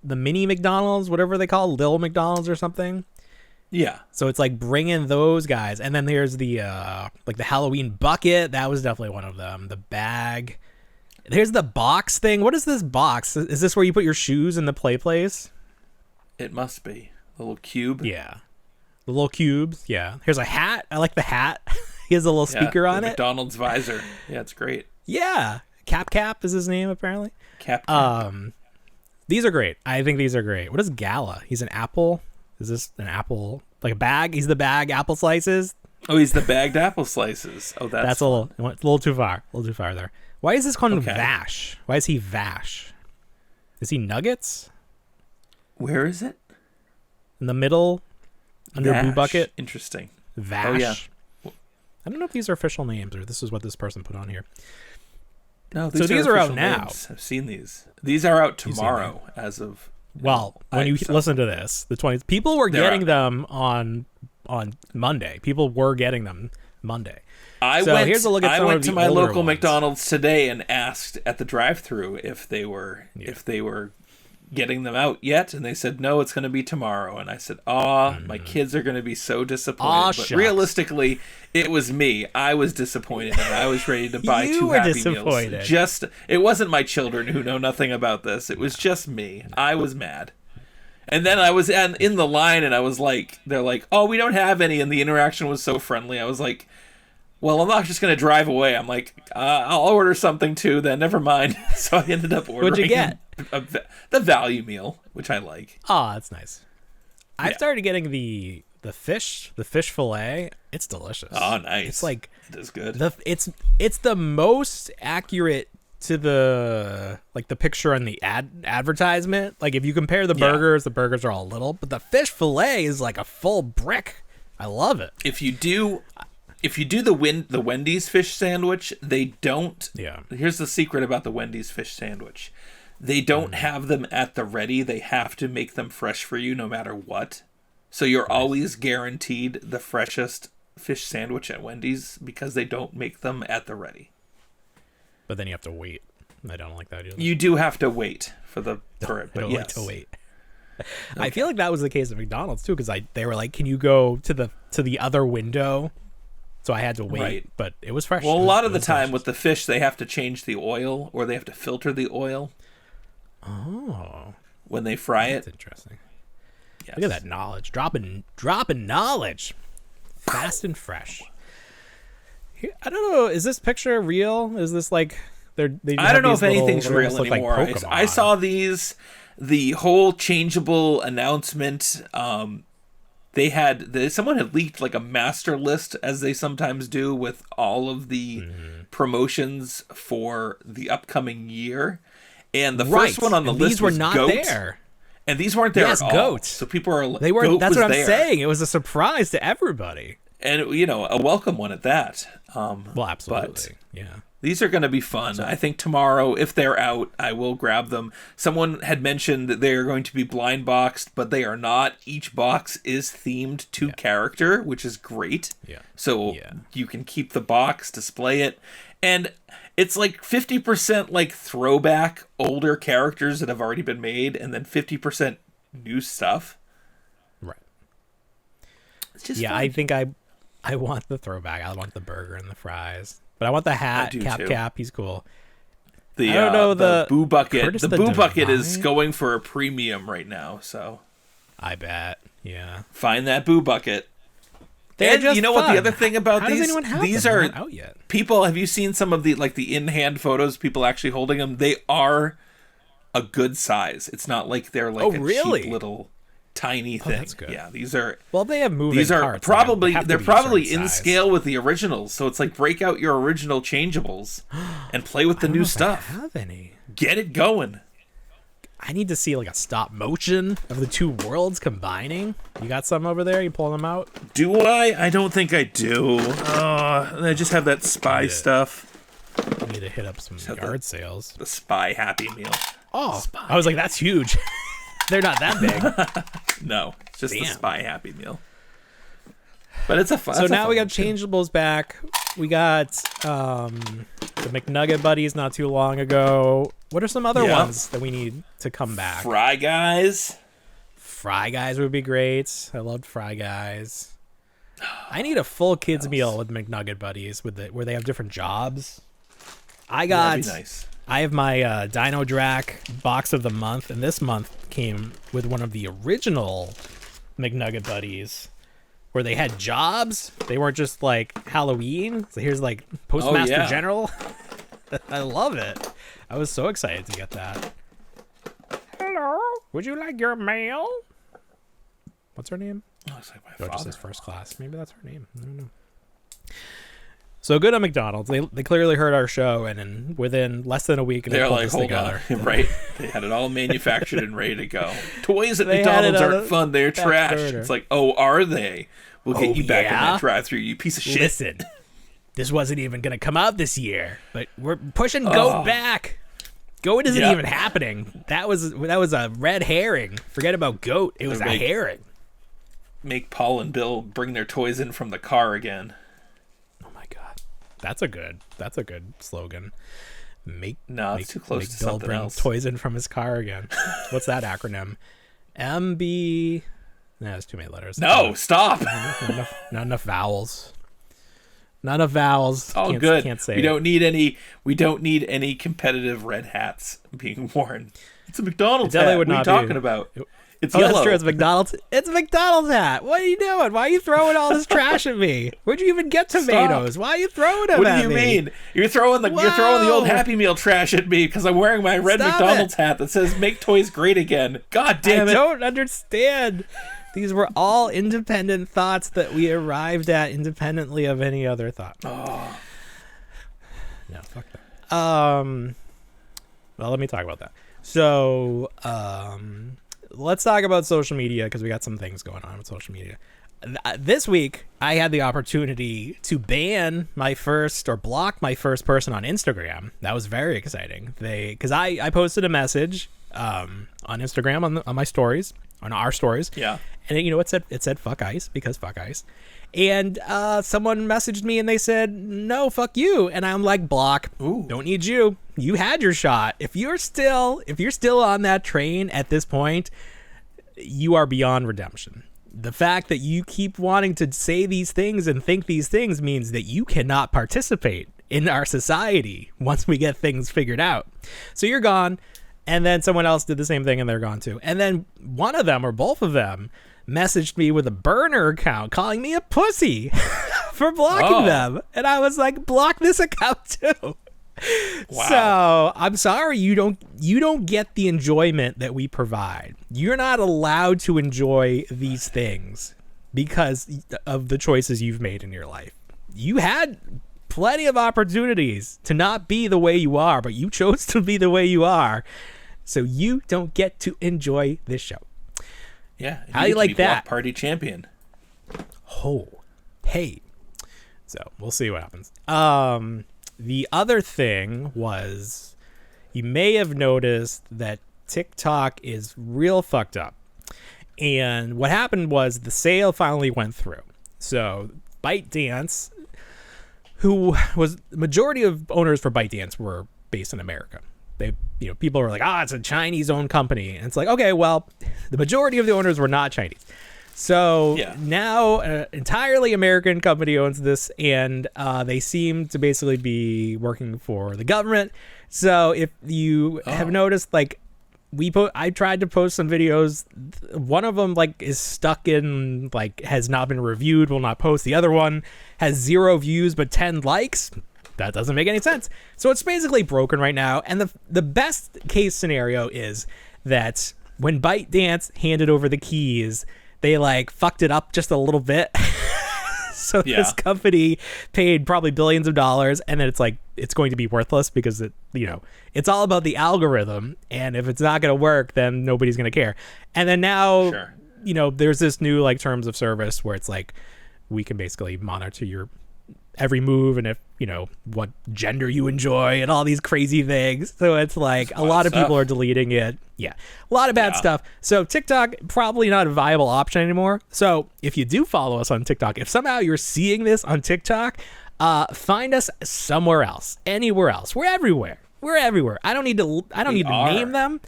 mini McDonald's, whatever they call Lil McDonald's or something. Yeah. So it's like bringing those guys. And then there's the the Halloween bucket. That was definitely one of them. The bag. There's the box thing. What is this box? Is this where you put your shoes in the play place? It must be. The little cube. Yeah. The little cubes. Yeah. Here's a hat. I like the hat. He has a little speaker on it. McDonald's visor. Yeah, it's great. Yeah. Cap is his name, apparently. Cap. These are great. I think these are great. What is Gala? He's an apple. Is this an apple, like a bag? He's the bag apple slices. Oh, he's the bagged apple slices. Oh, that's a little too far. A little too far there. Why is this called Vash? Why is he Vash? Is he Nuggets? Where is it? In the middle, under Boo Bucket. Interesting. Vash. Oh, yeah. I don't know if these are official names or this is what this person put on here. No, these are out now. Names. I've seen these. These are out tomorrow as of... Well, when you listen to this, the 20th, people were getting them on Monday. People were getting them Monday. I went to my local McDonald's today and asked at the drive-thru if they were getting them out yet, and they said no, it's going to be tomorrow. And I said, my kids are going to be so disappointed. But realistically, it was me. I was disappointed, and I was ready to buy two Happy Meals. It wasn't my children who know nothing about this. It was just me. I was mad. And then I was in the line, and I was like, they're like, oh, we don't have any, and the interaction was so friendly. I was like, well, I'm not just going to drive away. I'm like, I'll order something too, then never mind. So I ended up ordering What'd you get? The value meal, which I like. Oh, that's nice. I started getting the fish fillet. It's delicious. Oh, nice. It's like it is good. It's the most accurate to the picture on the advertisement, like if you compare the burgers are all little, but the fish fillet is like a full brick. I love it. If you do the Wendy's fish sandwich, they don't. Yeah. Here's the secret about the Wendy's fish sandwich. They don't have them at the ready. They have to make them fresh for you no matter what. So you're always guaranteed the freshest fish sandwich at Wendy's because they don't make them at the ready. But then you have to wait. I don't like that either. You do have to wait for it, but I don't yes. like to wait. Okay. I feel like that was the case at McDonald's too, because they were like, "Can you go to the other window?" So I had to wait, but it was fresh. Well, a lot of the time with the fish, they have to change the oil or they have to filter the oil. Oh, when they fry that's it. Interesting. Yes. Look at that knowledge, dropping knowledge, fast and fresh. I don't know. Is this picture real? Is this like they? I don't know if anything's real anymore. Like I saw the whole changeable announcement. Someone had leaked like a master list, as they sometimes do, with all of the promotions for the upcoming year. And the first one on the list was not Goat. There. And these weren't there at all. Goat. So people are they weren't. Goat that's was what I'm there. saying. It was a surprise to everybody. And a welcome one at that. Well, absolutely. But yeah. These are going to be fun. I think tomorrow, if they're out, I will grab them. Someone had mentioned that they are going to be blind boxed, but they are not. Each box is themed to character, which is great. Yeah. So you can keep the box, display it, and it's like 50% like throwback older characters that have already been made, and then 50% new stuff. Right. It's just fun. I think I want the throwback. I want the burger and the fries. But I want the hat, cap. He's cool. I don't know the Boo Bucket. Curtis the Boo Bucket is going for a premium right now. So I bet. Yeah. Find that Boo Bucket. And you know what the other thing about these? These them? are not out yet. People. Have you seen some of the in-hand photos? People actually holding them. They are a good size. It's not like they're like cheap little tiny thing. That's good. Yeah, these are. Well, they have moving These are parts. they're probably in scale with the originals. So it's like break out your original changeables and play with the new stuff. I have any? Get it going. I need to see like a stop motion of the two worlds combining. You got some over there? You pulling them out? Do I? I don't think I do. I just have that spy stuff. I need to hit up some yard sales. The Spy Happy Meal. Oh, I was like, that's huge. They're not that big. No, it's just the Spy Happy Meal. But it's a fun. So now we got changeables back. We got the McNugget buddies not too long ago. What are some other ones that we need to come back? Fry Guys. Fry Guys would be great. I loved Fry Guys. I need a full kids meal with McNugget buddies where they have different jobs. That'd be nice. I have my Dino Drac box of the month, and this month came with one of the original McNugget buddies where they had jobs. They weren't just like Halloween. So here's like Postmaster General. I love it. I was so excited to get that. Hello, would you like your mail? What's her name? Looks like my father. It just says First Class. Maybe that's her name. I don't know. So good on McDonald's. They clearly heard our show, and within less than a week, they're like, hold on, right? They had it all manufactured and ready to go. Toys at McDonald's aren't fun; they're trash. It's like, oh, are they? We'll get you back in that drive-through, you piece of shit. Listen, this wasn't even going to come out this year, but we're pushing Goat back. Goat isn't even happening. That was a red herring. Forget about Goat. It was a herring. Make Paul and Bill bring their toys in from the car again. That's a good slogan. It's too close to Bill something bring else. Toys in from his car again. What's that acronym? MB. No, it's too many letters. No, stop. Not enough vowels. Not enough vowels. Oh, good. Can't say. We don't need any competitive red hats being worn. It's a McDonald's hat. What are you talking about? It's yellow. That's true. It's McDonald's. It's a McDonald's hat. What are you doing? Why are you throwing all this trash at me? Where'd you even get tomatoes? Stop. Why are you throwing them at me? What do you mean? You're throwing the old Happy Meal trash at me because I'm wearing my red McDonald's hat that says "Make Toys Great Again." God damn it! I don't understand. These were all independent thoughts that we arrived at independently of any other thought. Oh. No, fuck that. Well, let me talk about that. So, let's talk about social media because we got some things going on with social media. This week, I had the opportunity to ban my first or block my first person on Instagram. That was very exciting. Because I posted a message on Instagram on my stories, on our stories. Yeah. And you know what it said fuck ICE because fuck ICE. And someone messaged me and they said, no, fuck you. And I'm like, block. Ooh. Don't need you. You had your shot. If you're still on that train at this point, you are beyond redemption. The fact that you keep wanting to say these things and think these things means that you cannot participate in our society once we get things figured out. So you're gone. And then someone else did the same thing and they're gone too. And then one of them or both of them messaged me with a burner account calling me a pussy for blocking them. And I was like, block this account too. Wow. So I'm sorry you don't get the enjoyment that we provide. You're not allowed to enjoy these things because of the choices you've made in your life. You had plenty of opportunities to not be the way you are, but you chose to be the way you are. So you don't get to enjoy this show. Yeah. How do you like that? Block party champion. Oh, hey. So we'll see what happens. The other thing was, you may have noticed that TikTok is real fucked up. And what happened was the sale finally went through. So ByteDance, who was the majority of owners for ByteDance were based in America. People were like, it's a Chinese-owned company. And it's like, okay, well, the majority of the owners were not Chinese. So now an entirely American company owns this, and they seem to basically be working for the government. So if you have noticed, like, I tried to post some videos. One of them is stuck in, has not been reviewed, will not post. The other one has 0 views but 10 likes. That doesn't make any sense. So it's basically broken right now. And the best case scenario is that when ByteDance handed over the keys, they fucked it up just a little bit. So this company paid probably billions of dollars, and then it's going to be worthless because it's all about the algorithm, and if it's not going to work, then nobody's going to care. And then now, there's this new terms of service where it's we can basically monitor your every move and if what gender you enjoy and all these crazy things. So it's a lot of people are deleting it. A lot of bad stuff. So TikTok probably not a viable option anymore. So if you do follow us on TikTok, if somehow you're seeing this on TikTok, find us somewhere else, anywhere else. We're everywhere. I don't need to name them,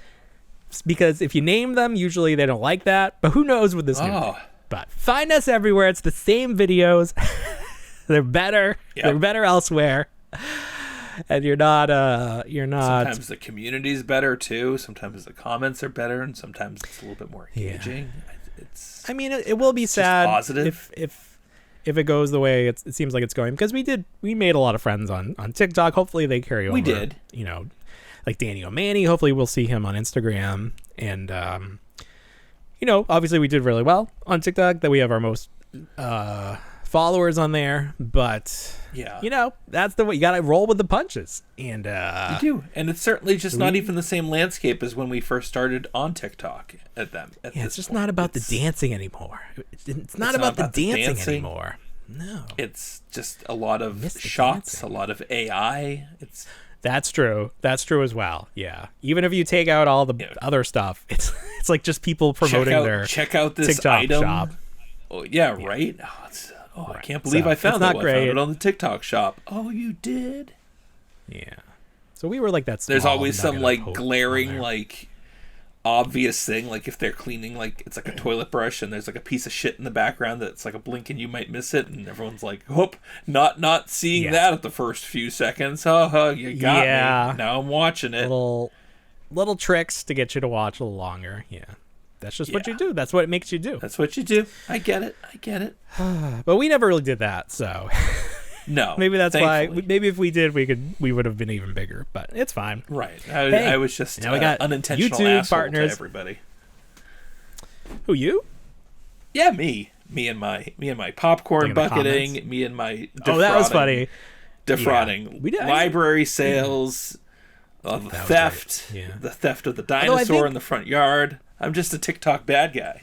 because if you name them, usually they don't like that. But who knows with this new thing. But find us everywhere. It's the same videos. They're better. Yep. They're better elsewhere. And you're not. Sometimes the community's better too. Sometimes the comments are better, and sometimes it's a little bit more engaging. Yeah. It will be sad positive if it goes the way it seems like it's going, because we made a lot of friends on TikTok. Hopefully they carry over. We did. Like Danny O'Mani. Hopefully we'll see him on Instagram. And obviously we did really well on TikTok. That we have our most followers on there, but that's the way you gotta roll with the punches. And you do, and it's certainly just not even the same landscape as when we first started on TikTok it's just not about the dancing anymore. It's not about the dancing anymore. No, it's just a lot of shots, a lot of AI. That's true as well. Yeah, even if you take out all the other stuff, it's just people promoting their check out this TikTok item shop. Oh yeah, right. Right. I can't believe I found that. I found it on the TikTok shop. Oh, you did? Yeah. So we were that. There's always some glaring obvious thing, if they're cleaning it's a toilet brush and there's a piece of shit in the background that's a blink and you might miss it, and everyone's whoop, not seeing that at the first few seconds. You got me. Now I'm watching it. Little tricks to get you to watch a little longer. Yeah. That's just what you do. That's what it makes you do. That's what you do. I get it. But we never really did that, so no. Maybe that's thankfully. Why. Maybe if we did, we would have been even bigger. But it's fine. Right. I was just now we got unintentional YouTube asshole partners. To everybody. Who, you? Yeah, me. Me and my popcorn bucketing. Me and my that was funny. Defrauding. Yeah. Library sales. the theft, the theft of the dinosaur in the front yard. I'm just a TikTok bad guy.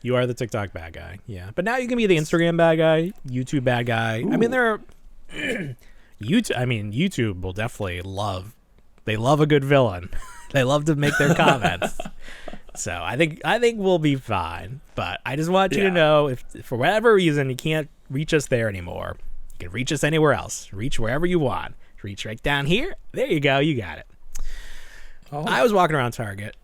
You are the TikTok bad guy, yeah. But now you can be the Instagram bad guy, YouTube bad guy. Ooh. I mean, YouTube will definitely love. They love a good villain. They love to make their comments. So I think we'll be fine. But I just want you to know, if for whatever reason you can't reach us there anymore, you can reach us anywhere else. Reach wherever you want. Reach right down here. There you go. You got it. Oh. I was walking around Target.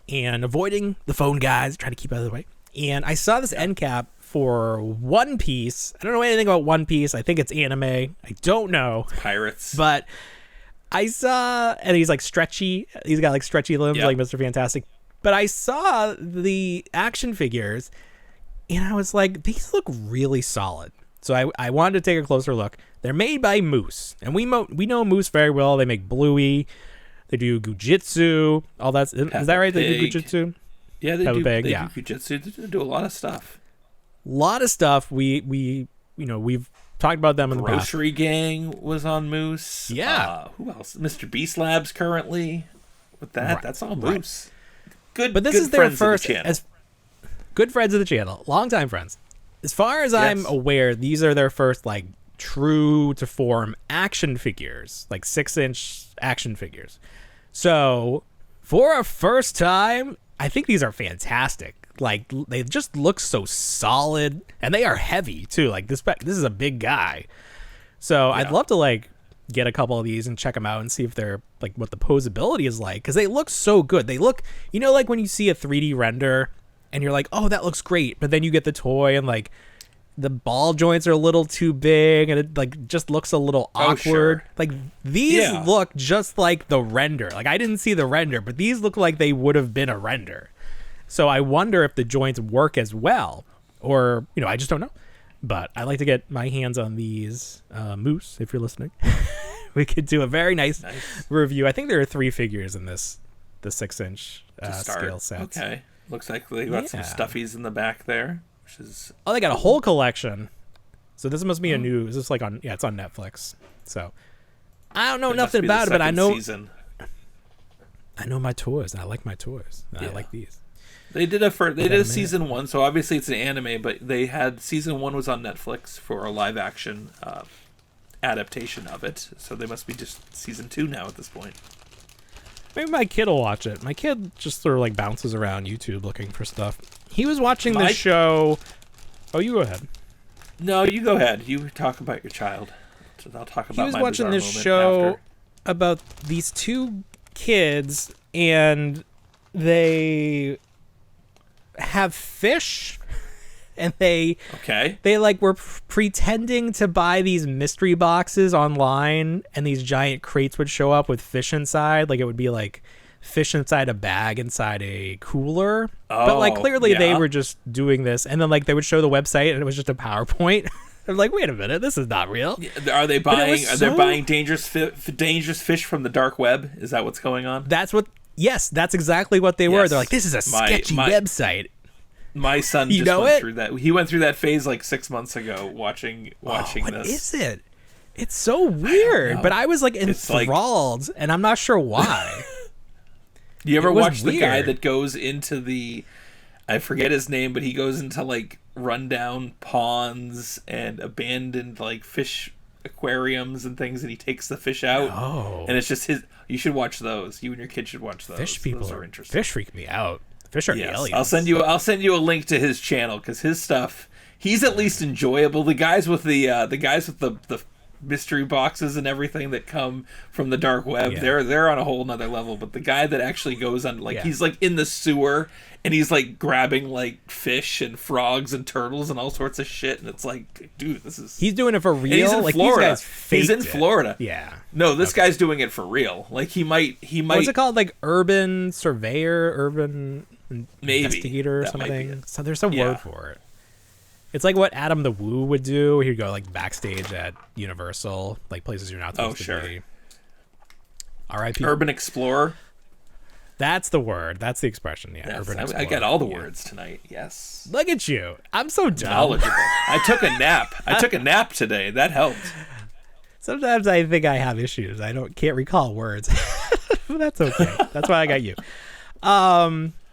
And avoiding the phone guys, trying to keep out of the way. And I saw this end cap for One Piece. I don't know anything about One Piece. I think it's anime. I don't know. Pirates. But I saw, and he's like stretchy. He's got like stretchy limbs like Mr. Fantastic. But I saw the action figures, and I was like, these look really solid. So I wanted to take a closer look. They're made by Moose, and we know Moose very well. They make Bluey. They do Gujitsu. All that. Is that right? They do Gujitsu? Yeah, they do Gujitsu. They do a lot of stuff. We've talked about them in the past. Grocery Gang was on Moose. Yeah. Who else? Mr. Beast Labs currently with that. Right. That's all Moose. Good. But this is their first as good friends of the channel, longtime friends. As far as I'm aware, these are their first like true to form action figures, like 6-inch action figures. So for a first time, I think these are fantastic. Like, they just look so solid, and they are heavy too. Like this is a big guy. So I'd love to like get a couple of these and check them out and see if they're like what the posability is like, because they look so good. They look, like when you see a 3D render and you're like, oh, that looks great, but then you get the toy and like the ball joints are a little too big and it like just looks a little awkward. Sure. Like these look just like the render. Like I didn't see the render, but these look like they would have been a render. So I wonder if the joints work as well, or I just don't know. But I like to get my hands on these. Moose, if you're listening, we could do a very nice review. I think there are 3 figures in the 6-inch scale set. Okay, looks like they got some stuffies in the back there. They got a whole collection. So this must be a new. Is this like on? Yeah, it's on Netflix. So I don't know nothing about it, but I know. I know my toys. I like my toys. I like these. They did a season 1, so obviously it's an anime, but they had season 1 was on Netflix for a live action adaptation of it. So they must be just season 2 now at this point. Maybe my kid will watch it. My kid just sort of like bounces around YouTube looking for stuff. He was watching this show. Oh, you go ahead. No, you go ahead. You talk about your child. I'll talk about. He was watching this show about these 2 kids, and they have fish, and they like were pretending to buy these mystery boxes online, and these giant crates would show up with fish inside. Like it would be like fish inside a bag inside a cooler. But like clearly they were just doing this, and then like they would show the website and it was just a PowerPoint. I'm like, wait a minute, this is not real. Are they buying? Are they buying dangerous fish from the dark web? Is that what's going on? Yes, that's exactly what they were. They're like, this is a sketchy website. My son just went through that. He went through that phase like 6 months ago watching this. What is it? It's so weird. But I was like enthralled, and I'm not sure why. You ever watch the guy that goes into the, I forget his name, but he goes into like rundown ponds and abandoned like fish aquariums and things, and he takes the fish out. Oh. And it's just his. You should watch those. You and your kid should watch those. Fish people are interesting. Fish freak me out. Fish are aliens. I'll send you a link to his channel, because his stuff, he's at least enjoyable. The guys with the mystery boxes and everything that come from the dark web, they're on a whole nother level. But the guy that actually goes on he's like in the sewer and he's like grabbing like fish and frogs and turtles and all sorts of shit, and it's like, dude, he's doing it for real. He's in Florida. He's in Florida. Yeah. No, this guy's doing it for real. Like he might. What's it called? Like urban surveyor, urban maybe investigator or something. So there's some word for it. It's like what Adam the Woo would do. He'd go like backstage at Universal, like places you're not supposed to be. R.I.P. Urban explorer. That's the word. That's the expression. Yeah, urban explorer. I got all the words tonight. Yes. Look at you. I'm so dumb. Knowledgeable. I took a nap. I took a nap today. That helped. Sometimes I think I have issues. I can't recall words. But that's okay. That's why I got you.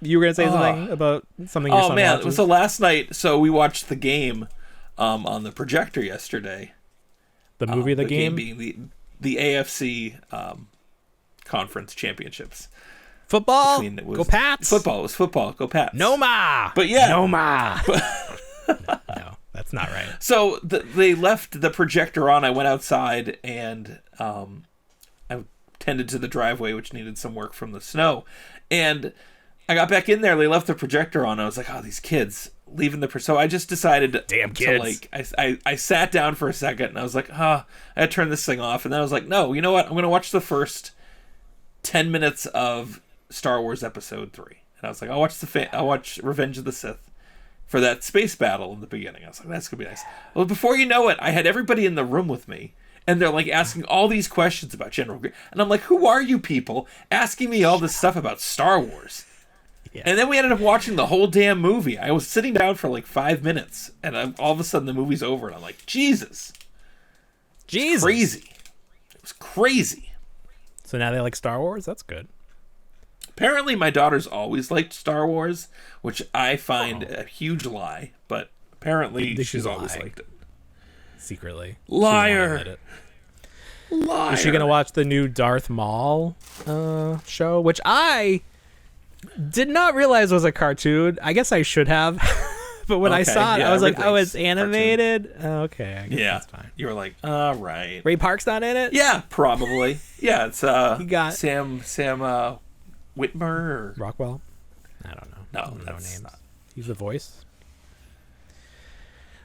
You were gonna say something about something your son watches? So last night, we watched the game on the projector yesterday. The movie, the game being the AFC conference championships. Football, go Pats! Football, it was football, go Pats. No ma! But yeah. No ma! No, that's not right. So they left the projector on. I went outside and I tended to the driveway, which needed some work from the snow. And I got back in there. They left the projector on. I was like, oh, these kids leaving the... So I just decided... Damn kids. I sat down for a second and I was like, I had to turn this thing off. And then I was like, no, you know what? I'm going to watch the first 10 minutes of Star Wars Episode 3. And I was like, I'll watch Revenge of the Sith for that space battle in the beginning. I was like, that's going to be nice. Well, before you know it, I had everybody in the room with me. And they're like asking all these questions about General Grievous. And I'm like, who are you people asking me all this stuff about Star Wars? Yeah. And then we ended up watching the whole damn movie. I was sitting down for like 5 minutes. And all of a sudden the movie's over. And I'm like, Jesus. Crazy. It was crazy. So now they like Star Wars? That's good. Apparently my daughter's always liked Star Wars, which I find a huge lie. But apparently she's always liked it. Secretly. Liar. Is she going to watch the new Darth Maul show? Which I did not realize was a cartoon. I guess I should have. But when I saw it, I was like, oh, it's animated? Okay. I guess that's fine. You were like, all right. Ray Park's not in it? Yeah, probably. Yeah, it's you got Sam Whitmer or Rockwell? I don't know. No, that's names. Not... He's the voice.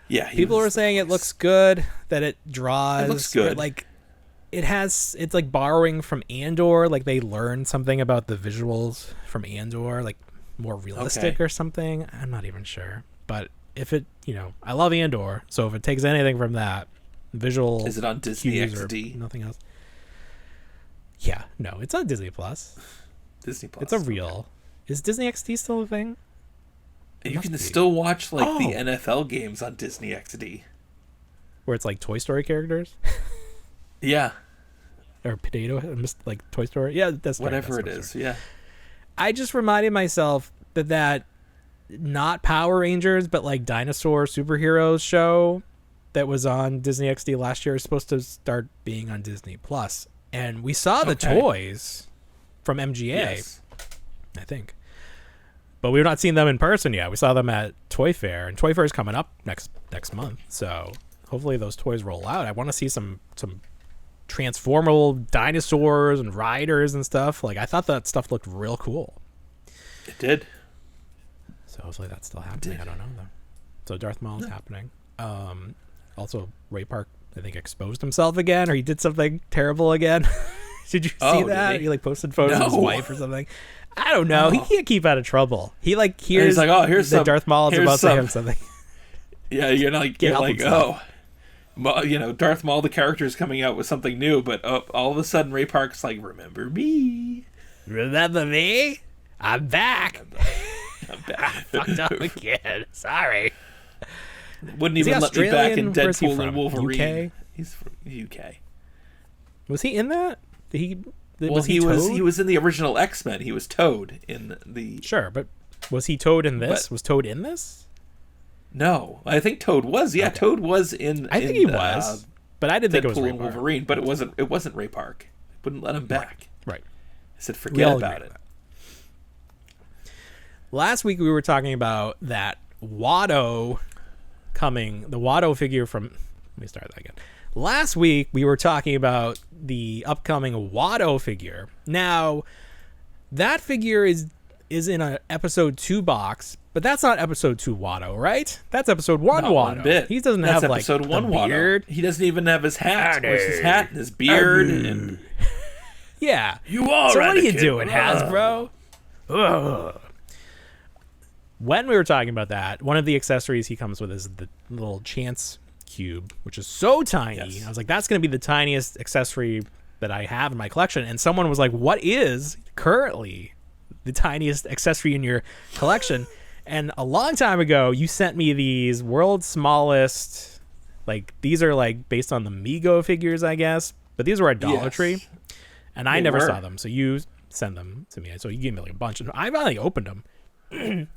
Yeah, people were saying it looks good, that it draws. It looks good. Like it's like borrowing from Andor. Like they learned something about the visuals from Andor, like more realistic or something. I'm not even sure. But if it, I love Andor, so if it takes anything from that, visual. Is it on Disney XD? Nothing else. Yeah, no, it's on Disney Plus. Disney Plus. It's a real. Is Disney XD still a thing? You can still watch the NFL games on Disney XD. Where it's like Toy Story characters? Yeah. Or like Toy Story? Yeah, that's whatever it is, yeah. I just reminded myself that not Power Rangers, but like dinosaur superheroes show that was on Disney XD last year is supposed to start being on Disney Plus. And we saw the toys from MGA, I think. But we've not seen them in person yet. We saw them at Toy Fair, and Toy Fair is coming up next month. So hopefully those toys roll out. I want to see some transformable dinosaurs and riders and stuff. Like I thought that stuff looked real cool. It did. So hopefully that's still happening. I don't know though. So Darth Maul is happening. Also Ray Park, I think, exposed himself again, or he did something terrible again. Did you see that? He like posted photos of his wife or something. I don't know. He can't keep out of trouble. He like hears. He's like, oh, here's that some, Darth Maul is about to say something. Yeah, you're like, Darth Maul, the character, is coming out with something new, but all of a sudden Ray Park's like, remember me? Remember me? I'm back. I'm back. I fucked up again. Sorry. Wouldn't even let me back in Deadpool and UK? Wolverine. He's from UK. Was he in that? He was in the original X-Men. He was Toad in the... Sure, but was he Toad in this? Was Toad in this? No, I think Toad was. Yeah, okay. Toad was in. I think he was, but I didn't think it was Ray Park. Wolverine. But it wasn't Ray Park. Wouldn't let him back. Right. I said forget about it. Last week we were talking about that Watto coming. The Watto figure from. Let me start that again. Last week we were talking about the upcoming Watto figure. Now, that figure is in an episode 2 box, but that's not episode 2 Watto, right? That's episode 1 Watto. One bit. He doesn't have like episode 1 the beard. Watto. He doesn't even have his hat. Where's his hat and his beard? And... Yeah. You are. So what are you doing, Hasbro? Ugh. When we were talking about that, one of the accessories he comes with is the little Chance cube, which is so tiny. Yes. I was like, that's going to be the tiniest accessory that I have in my collection. And someone was like, what is currently the tiniest accessory in your collection? And a long time ago, you sent me these world's smallest Like these are like based on the Mego figures, I guess. But these were at Dollar Tree, and I never saw them. So you send them to me. So you gave me like a bunch, and I finally opened them.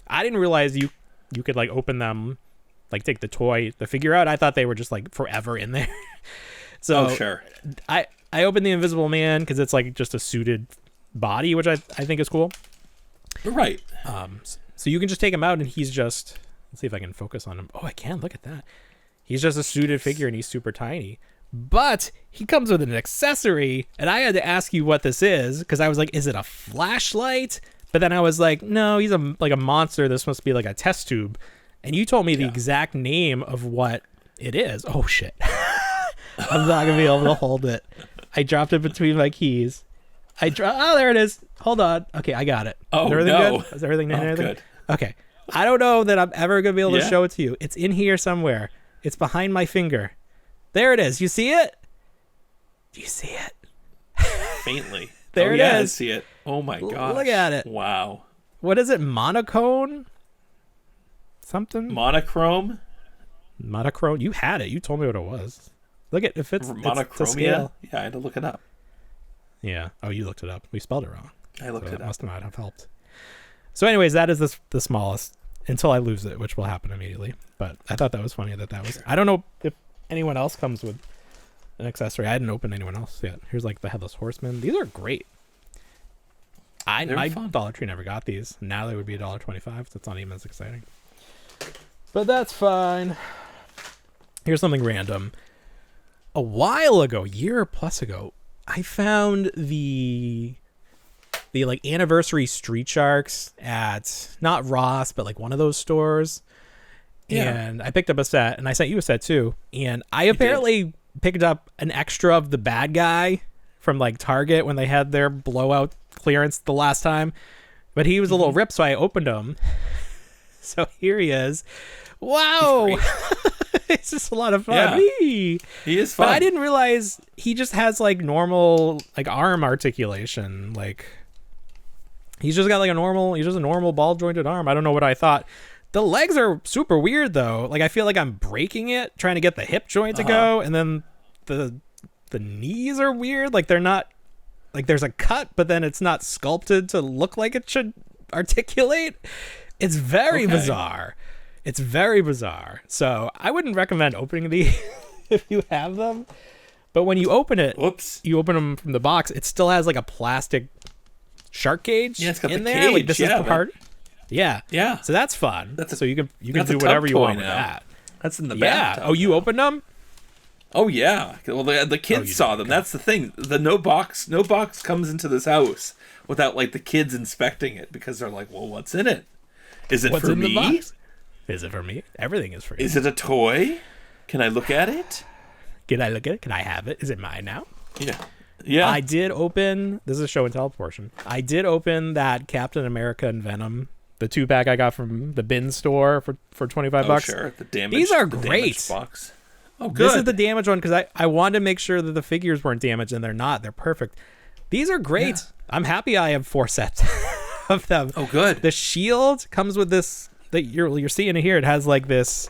I didn't realize you could like open them, like take the figure out. I thought they were just like forever in there. So sure. I opened the Invisible Man because it's like just a suited body, which I think is cool. Right. So you can just take him out, and he's just. Let's see if I can focus on him. Oh, I can. Look at that. He's just a suited figure, and he's super tiny. But he comes with an accessory, and I had to ask you what this is because I was like, is it a flashlight? But then I was like, no, he's like a monster. This must be like a test tube. And you told me the exact name of what it is. Oh, shit. I'm not going to be able to hold it. I dropped it between my keys. Oh, there it is. Hold on. Okay, I got it. Oh, is everything no. good? Is everything good? Okay. I don't know that I'm ever going to be able to show it to you. It's in here somewhere. It's behind my finger. There it is. You see it? Do you see it? Faintly. There it is. I see it. Oh my gosh. Look at it. Wow. What is it? Monochrome? Something? Monochrome? Monochrome. You had it. You told me what it was. Look at if it's Monochromia. Yeah, I had to look it up. Yeah. Oh, you looked it up. We spelled it wrong. I looked it up. Must not have helped. So anyways, that is the smallest until I lose it, which will happen immediately. But I thought that was funny that was. Sure. I don't know if anyone else comes with an accessory. I hadn't opened anyone else yet. Here's like the Headless Horseman. These are great. My Dollar Tree never got these. Now they would be $1.25, so it's not even as exciting. But that's fine. Here's something random. A while ago, year plus ago, I found the like anniversary Street Sharks at not Ross, but like one of those stores. Yeah. And I picked up a set, and I sent you a set too. And I apparently picked up an extra of the bad guy from like Target when they had their blowout clearance the last time. But he was a little ripped, so I opened him. So here he is. Wow. It's just a lot of fun. Yeah. He is fun. But I didn't realize he just has like normal like arm articulation. Like he's just got like a normal ball jointed arm. I don't know what I thought. The legs are super weird though. Like I feel like I'm breaking it trying to get the hip joint to go, and then the knees are weird. Like they're not like there's a cut, but then it's not sculpted to look like it should articulate. It's very bizarre. It's very bizarre. So I wouldn't recommend opening these if you have them. But when you open it, you open them from the box, it still has like a plastic shark cage it's got in the there. cage. Like this is the part. Yeah. So that's fun. So you can do a whatever you want now. with that. That's in the back. Oh, you opened them? Oh yeah. Well, the kids saw them. That's the thing. No box comes into this house without like the kids inspecting it because they're like, well, what's in it? Is it for me? The box? Is it for me? Everything is for you. Is it a toy? Can I look at it? Can I look at it? Can I have it? Is it mine now? Yeah. I did open. This is a show and tell portion. I did open that Captain America and Venom, the 2-pack I got from the bin store for $25. Oh sure, the damage. These are great. Box. Oh, good. This is the damaged one because I wanted to make sure that the figures weren't damaged, and they're not. They're perfect. These are great. Yeah. I'm happy I have 4 sets of them. Oh, good. The shield comes with this that you're seeing it here. It has like this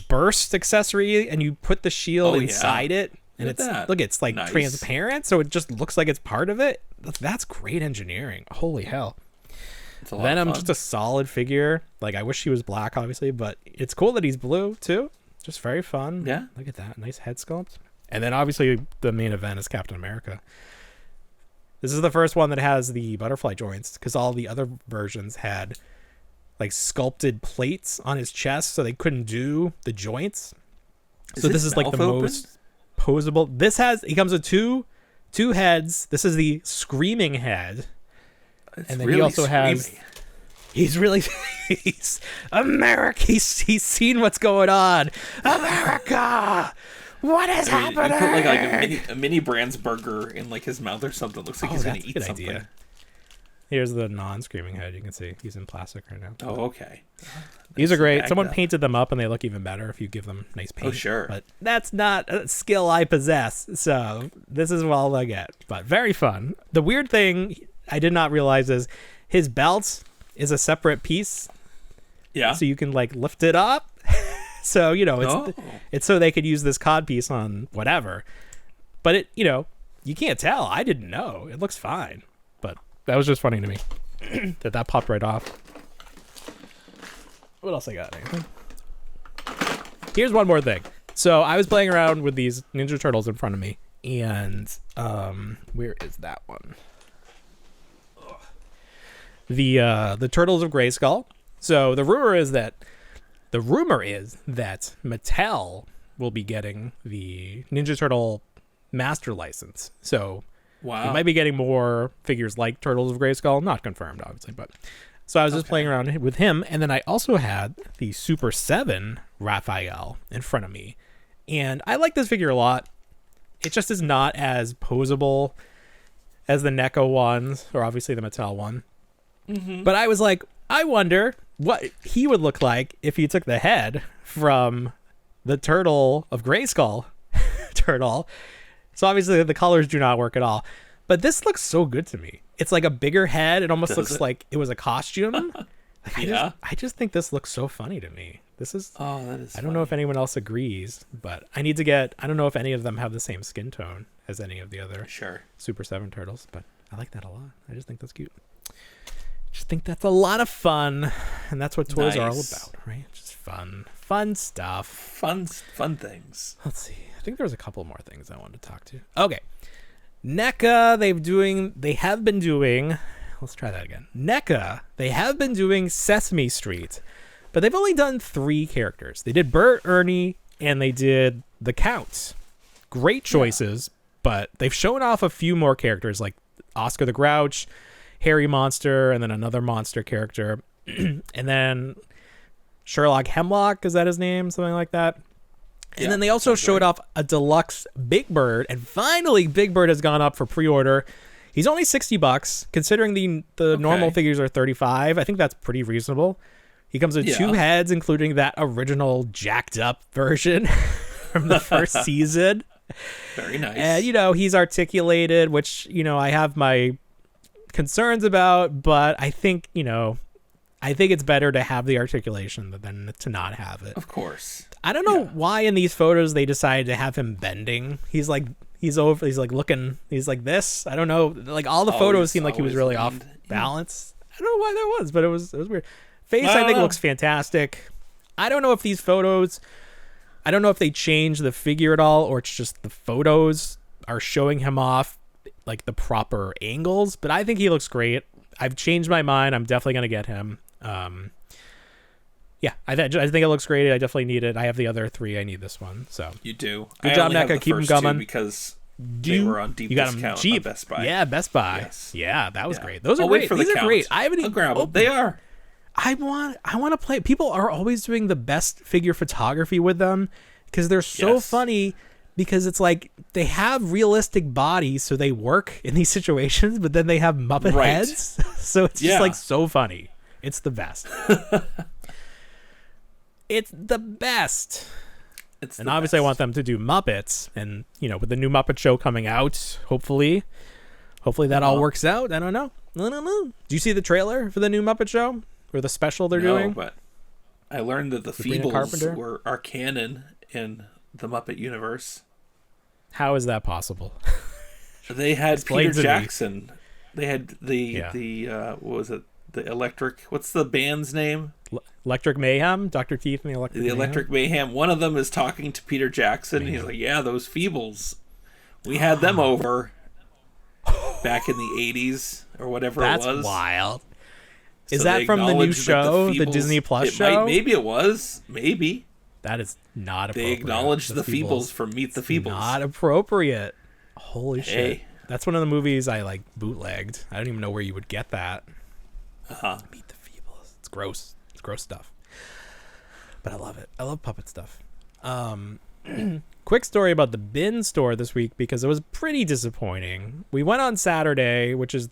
burst accessory, and you put the shield inside it, and it's like transparent, so it just looks like it's part of it. That's great engineering. Holy hell. Venom, just a solid figure. Like I wish he was black, obviously, but it's cool that he's blue too. Just very fun. Yeah. Look at that. Nice head sculpt. And then obviously the main event is Captain America. This is the first one that has the butterfly joints because all the other versions had like sculpted plates on his chest, so they couldn't do the joints. So this is like the most posable. He comes with two heads. This is the screaming head. And then he also has. He's America. He's seen what's going on. America, what is happening? You put like a mini Brand's burger in like his mouth or something. Looks like he's gonna eat something. Idea. Here's the non-screaming head. You can see he's in plastic right now. Oh, okay. These are great. Someone painted them up, and they look even better if you give them nice paint. Oh, sure. But that's not a skill I possess, so this is all I get. But very fun. The weird thing I did not realize is his belt is a separate piece. Yeah. So you can like lift it up. So, it's so they could use this cod piece on whatever. But it, you can't tell. I didn't know. It looks fine. But that was just funny to me that popped right off. What else I got? Anything? Here's one more thing. So I was playing around with these Ninja Turtles in front of me, and where is that one? The Turtles of Grayskull. So the rumor is that Mattel will be getting the Ninja Turtle master license. So wow, we might be getting more figures like Turtles of Grayskull. Not confirmed, obviously, but so I was just playing around with him, and then I also had the Super 7 Raphael in front of me, and I like this figure a lot. It just is not as posable as the NECA ones, or obviously the Mattel one. Mm-hmm. But I was like, I wonder what he would look like if he took the head from the Turtle of Grayskull turtle. So obviously the colors do not work at all. But this looks so good to me. It's like a bigger head. It almost looks like it was a costume. I just think this looks so funny to me. This is. Oh, that is. I don't know if anyone else agrees, but I need to get. I don't know if any of them have the same skin tone as any of the other Super 7 turtles, but I like that a lot. I just think that's cute. Just think that's a lot of fun, and that's what toys are all about, right? Just fun stuff, fun things. Let's see. I think there was a couple more things I wanted to talk to. Okay. NECA, they have been doing, let's try that again. NECA, they have been doing Sesame Street, but they've only done 3 characters. They did Bert, Ernie, and they did the Count. Great choices, but they've shown off a few more characters like Oscar the Grouch, Harry Monster, and then another monster character. And then Sherlock Hemlock, is that his name? Something like that. And then they also showed off a deluxe Big Bird, and finally Big Bird has gone up for pre-order. He's only $60, considering the normal figures are $35. I think that's pretty reasonable. He comes with 2 heads, including that original jacked up version from the first season. Very nice. And he's articulated, which I have my concerns about, but I think it's better to have the articulation than to not have it. Of course. I don't know why in these photos they decided to have him bending. He's like looking, he's like this. I don't know. Like all the photos seemed like he was really off balance. I don't know why that was, but it was weird. Face, I think, looks fantastic. I don't know if these photos, I don't know if they changed the figure at all, or it's just the photos are showing him off like the proper angles, but I think he looks great. I've changed my mind. I'm definitely going to get him. I think it looks great. I definitely need it. I have the other 3. I need this one. So you do. Good job, NECA. Keep them coming because they were on deep discount on Best Buy. Yeah, Best Buy. Yes. Yeah, that was great. Those are great. These are great. I haven't even grab them. They are. I want to play. People are always doing the best figure photography with them because they're so funny. Because it's like they have realistic bodies, so they work in these situations, but then they have Muppet heads, so it's just like so funny. It's the best. It's the best. And obviously I want them to do Muppets, and with the new Muppet Show coming out, hopefully that all works out. I don't know. Do you see the trailer for the new Muppet Show or the special they're doing? No, but I learned that the Feebles are canon in the Muppet universe. How is that possible? They had Peter Jackson. They had the what was it? The Electric. What's the band's name? Electric Mayhem. Dr. Keith and the Electric Mayhem. One of them is talking to Peter Jackson. He's like, "Yeah, those Feebles. We had them over back in the '80s or whatever it was." That's wild. Is that from the new show, the Disney Plus show? Maybe it was. Maybe. That is not appropriate. They acknowledged the Feebles from Meet the Feebles. Not appropriate. Holy shit. That's one of the movies I bootlegged. I don't even know where you would get that. Meet the Feebles. It's gross. It's gross stuff. But I love it. I love puppet stuff. Quick story about the bin store this week because it was pretty disappointing. We went on Saturday, which is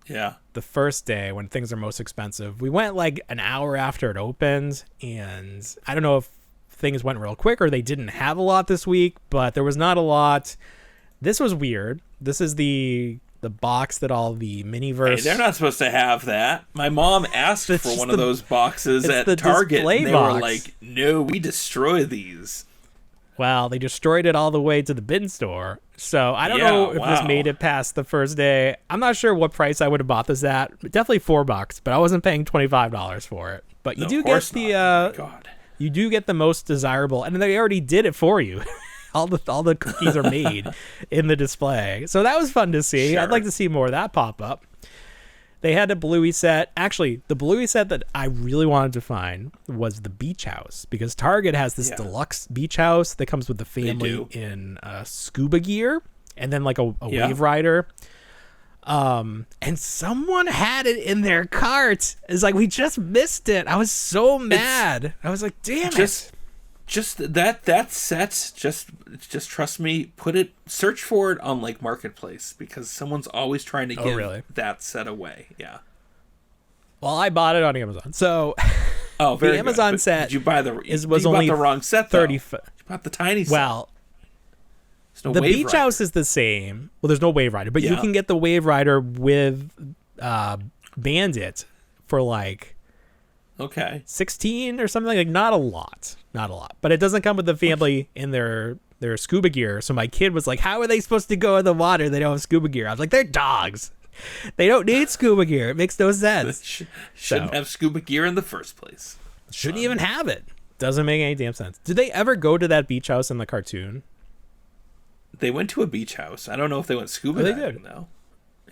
the first day when things are most expensive. We went like an hour after it opened, and I don't know if things went real quick or they didn't have a lot this week, but there was not a lot. This was weird. This is the the box that all the Miniverse. Hey, they're not supposed to have that. My mom asked for one of those boxes at the Target, and they box. were like, "No, we destroy these." Well, they destroyed it all the way to the bin store. So I don't know if this made it past the first day. I'm not sure what price I would have bought this at. Definitely $4, but I wasn't paying $25 for it. But you do get you do get the most desirable, and they already did it for you. all the cookies are made in the display. So that was fun to see. Sure. I'd like to see more of that pop up. They had a Bluey set. Actually, the Bluey set that I really wanted to find was the beach house, because Target has this deluxe beach house that comes with the family in scuba gear and then like a wave rider. And someone had it in their cart. It's like, we just missed it. I was so mad. I was like, damn it. Just that set, just trust me, search for it on like Marketplace, because someone's always trying to give that set away. Yeah. Well, I bought it on Amazon. So very the Amazon good. set did you buy the only the wrong set, 30 you bought the tiny set. Well, no the wave beach rider. House is the same. Well, there's no wave rider, but you can get the wave rider with Bandit for like 16 or something, like not a lot, but it doesn't come with the family in their scuba gear. So my kid was like, how are they supposed to go in the water? They don't have scuba gear. I was like, they're dogs. They don't need scuba gear. It makes no sense. Shouldn't have scuba gear in the first place. Shouldn't even have it. Doesn't make any damn sense. Did they ever go to that beach house in the cartoon? They went to a beach house. I don't know if they went scuba diving, they did. though.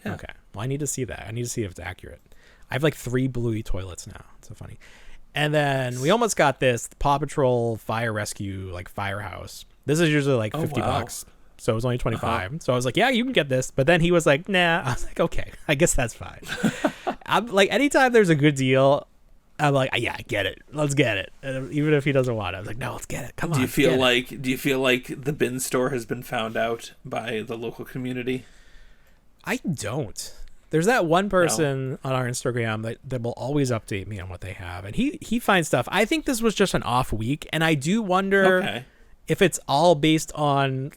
Yeah. Okay. Well, I need to see that. I need to see if it's accurate. I have like 3 Bluey toilets now. It's so funny. And then we almost got this Paw Patrol Fire Rescue, like firehouse. This is usually like $50. So it was only 25. So I was like, yeah, you can get this. But then he was like, nah. I was like, okay, I guess that's fine. I'm like, anytime there's a good deal, I'm like, yeah, get it. Let's get it. And even if he doesn't want it, I was like, no, let's get it. Come on. Do you feel like the bin store has been found out by the local community? I don't. There's that one person on our Instagram that will always update me on what they have, and he finds stuff. I think this was just an off week, and I do wonder if it's all based on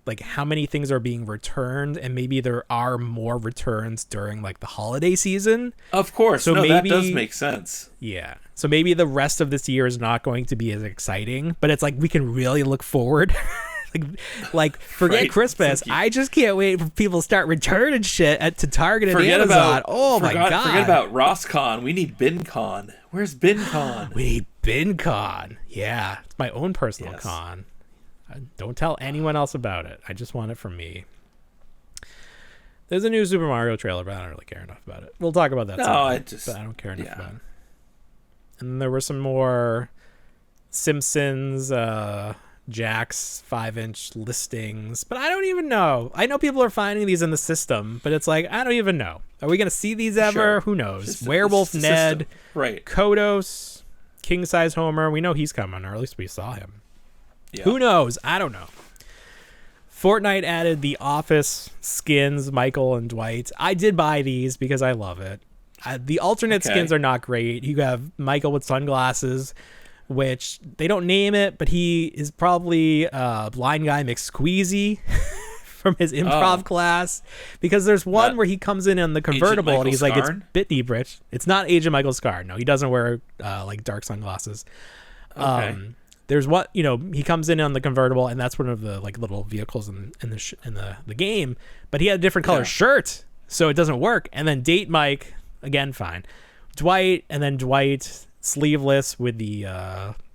like how many things are being returned, and maybe there are more returns during like the holiday season. Of course, so maybe, that does make sense. Yeah, so maybe the rest of this year is not going to be as exciting, but it's like we can really look forward. Like forget Christmas. I just can't wait for people to start returning shit to Target and Amazon. My God. Forget about RossCon. We need BinCon. Where's BinCon? We need BinCon. Yeah, it's my own personal con. Don't tell anyone else about it. I just want it from me. There's a new Super Mario trailer, but I don't really care enough about it. We'll talk about that sometime, but I don't care enough about it. And then there were some more Simpsons Jack's 5-inch listings, but I don't even know. I know people are finding these in the system, but it's like, I don't even know. Are we going to see these ever? Sure. Who knows? Werewolf Ned, system. Right? Kodos, King Size Homer. We know he's coming, or at least we saw him. Yeah. Who knows? I don't know. Fortnite added the Office skins, Michael and Dwight. I did buy these because I love it. The alternate skins are not great. You have Michael with sunglasses, which they don't name it, but he is probably Blind Guy McSqueezy from his improv class, because there's one where he comes in the convertible and he's like, it's Bitney Britch. It's not Agent Michael Scar. No, he doesn't wear like dark sunglasses. There's what, he comes in on the convertible, and that's one of the like little vehicles in the game, but he had a different color shirt, so it doesn't work. And then Date Mike, again, fine. Dwight, and then Dwight sleeveless with the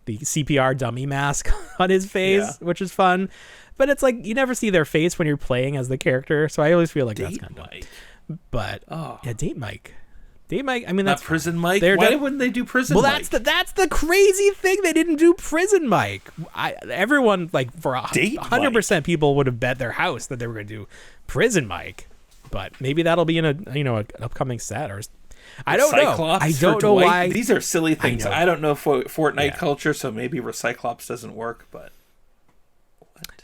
CPR dummy mask on his face, which is fun, but it's like you never see their face when you're playing as the character, so I always feel like that's kind of dumb. But Date Mike. I mean, that's not Prison Mike. Why wouldn't they do Prison Mike? That's the crazy thing. They didn't do Prison Mike. Everyone, like, for 100% people would have bet their house that they were going to do Prison Mike, but maybe that'll be in an upcoming set, or I don't know. I don't know why. These are silly things. I don't know Fortnite culture, so maybe Recyclops doesn't work, but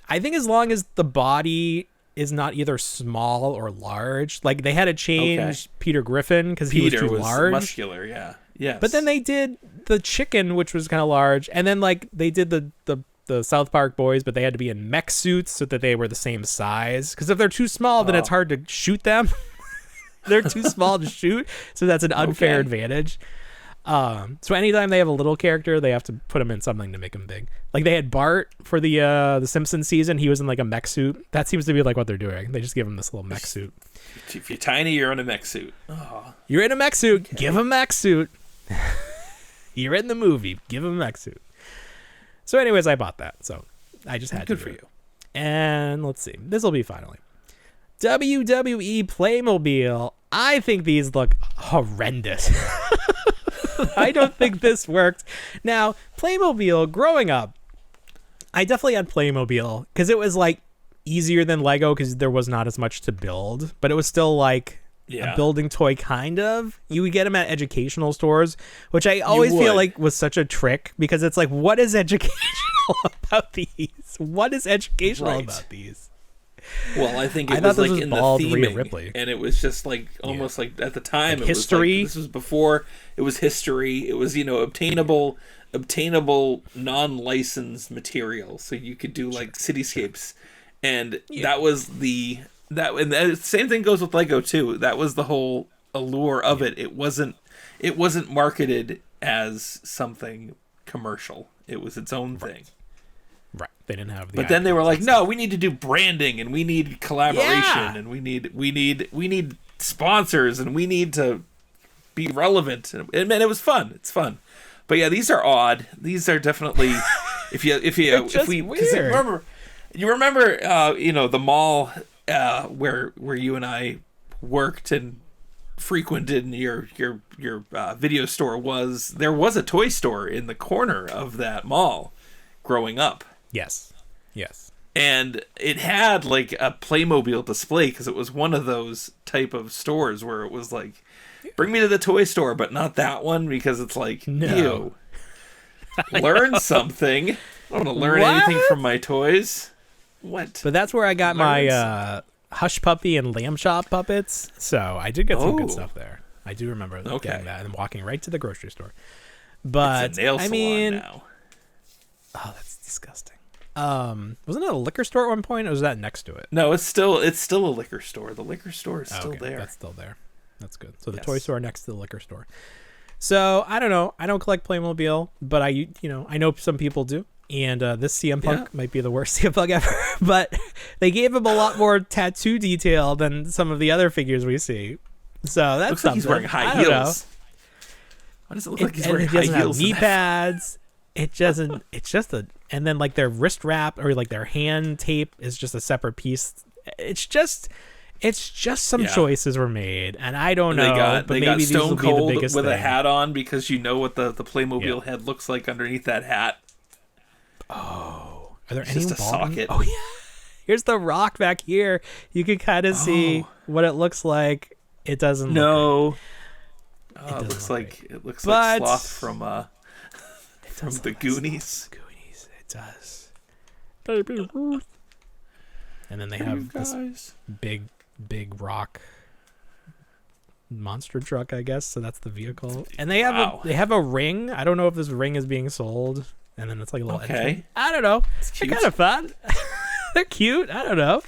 I think as long as the body is not either small or large, like they had to change Peter Griffin because he was too large, muscular. Yeah. But then they did the chicken, which was kind of large, and then like they did the the South Park boys, but they had to be in mech suits so that they were the same size. Because if they're too small, then it's hard to shoot them. They're too small to shoot, so that's an unfair advantage. So anytime they have a little character, they have to put him in something to make him big. Like they had Bart for the Simpsons season. He was in like a mech suit. That seems to be like what they're doing. They just give him this little mech suit. If you're tiny, you're in a mech suit. Oh. You're in a mech suit. Okay. Give him a mech suit. You're in the movie. Give him a mech suit. So anyways, I bought that. So I just had Good to for do you. It. And let's see. This will be finally. WWE Playmobil. I think these look horrendous. I don't think this worked. Now, Playmobil, growing up, I definitely had Playmobil because it was like easier than Lego because there was not as much to build, but it was still like a building toy kind of. You would get them at educational stores, which I always feel like was such a trick because it's like, what is educational about these? What is educational about these? Well, I think it was like in the theming, and it was just like almost like at the time like history. This was before it was history. It was obtainable non-licensed material, so you could do like cityscapes, and that was and the same thing goes with Lego too. That was the whole allure of it. It wasn't marketed as something commercial. It was its own thing. Right. They didn't have the But then they were like, no, we need to do branding and we need collaboration and we need sponsors and we need to be relevant. And man, it was fun. It's fun. But yeah, these are odd. These are definitely you remember the mall where you and I worked and frequented and your video store there was a toy store in the corner of that mall growing up. Yes. And it had like a Playmobil display because it was one of those type of stores where it was like, bring me to the toy store, but not that one because it's like, ew. Learn something. I don't want to learn anything from my toys. What? But that's where I got my Hush Puppy and Lamb Chop puppets. So I did get some good stuff there. I do remember getting that and walking right to the grocery store. But it's a nail salon now. Oh, that's disgusting. Wasn't it a liquor store at one point, or was that next to it? No, it's still a liquor store. The liquor store is still there. That's still there. That's good. So the toy store next to the liquor store. So I don't know. I don't collect Playmobil, but I know some people do. And this CM Punk might be the worst CM Punk ever, but they gave him a lot more tattoo detail than some of the other figures we see. So that's looks like he's wearing high heels. Why does it look like he's wearing high heels? Knee pads. It's just and then like their wrist wrap or like their hand tape is just a separate piece. It's just some choices were made, and I don't know. But maybe these will be the biggest with thing. a hat on because you know what the Playmobil head looks like underneath that hat. Oh, are there any just a socket? Oh yeah, here's the Rock back here. You can kind of see what it looks like. It doesn't. No. It looks like Sloth from the Goonies. It does. Baby Ruth. And then they have this big rock monster truck, I guess. So that's the vehicle. And they have a ring. I don't know if this ring is being sold. And then it's like a little engine. I don't know. They're kind of fun. They're cute. I don't know.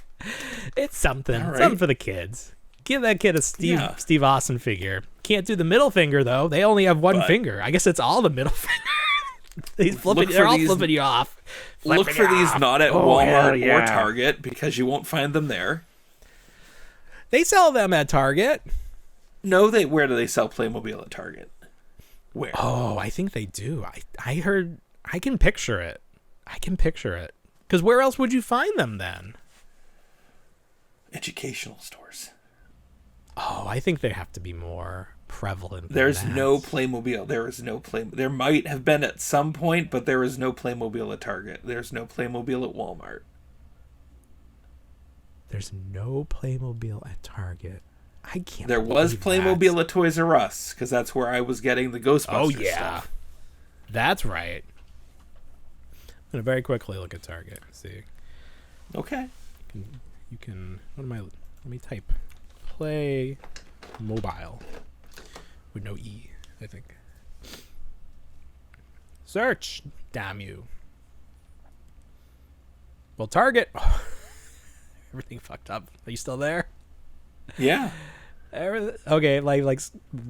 It's something. Right. Something for the kids. Give that kid a Steve Austin figure. Can't do the middle finger though. They only have one finger. I guess it's all the middle finger. They're all flipping you off. Look for these not at Walmart or Target because you won't find them there. They sell them at Target. No, where do they sell Playmobil at Target? Where? Oh, I think they do. I heard. I can picture it. Because where else would you find them then? Educational stores. Oh, I think they have to be more prevalent. There's no Playmobil. There might have been at some point, but there is no Playmobil at Target. There's no Playmobil at Walmart. There's no Playmobil at Target. I can't. There was Playmobil at Toys R Us because that's where I was getting the Ghostbusters stuff. That's right. I'm gonna very quickly look at Target and see. Okay. You can. Let me type. Play mobile with no E, I think. Search, damn you. Well, Target. Everything fucked up. Are you still there? Yeah. Okay, like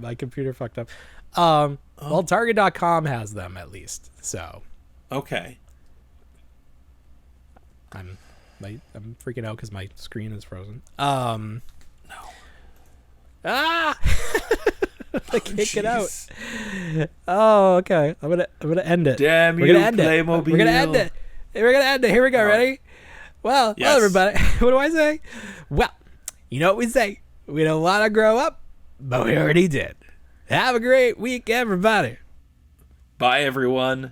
my computer fucked up. Well, Target.com has them at least. So. Okay. I'm freaking out because my screen is frozen. No. I can't get out. Oh, okay. I'm gonna end it. Damn We're you, gonna end Playmobil. It. We're gonna end it. We're gonna end it. Here we go. Ready? Well, yes. Well, everybody. What do I say? Well, you know what we say. We don't want to grow up, but we already did. Have a great week, everybody. Bye, everyone.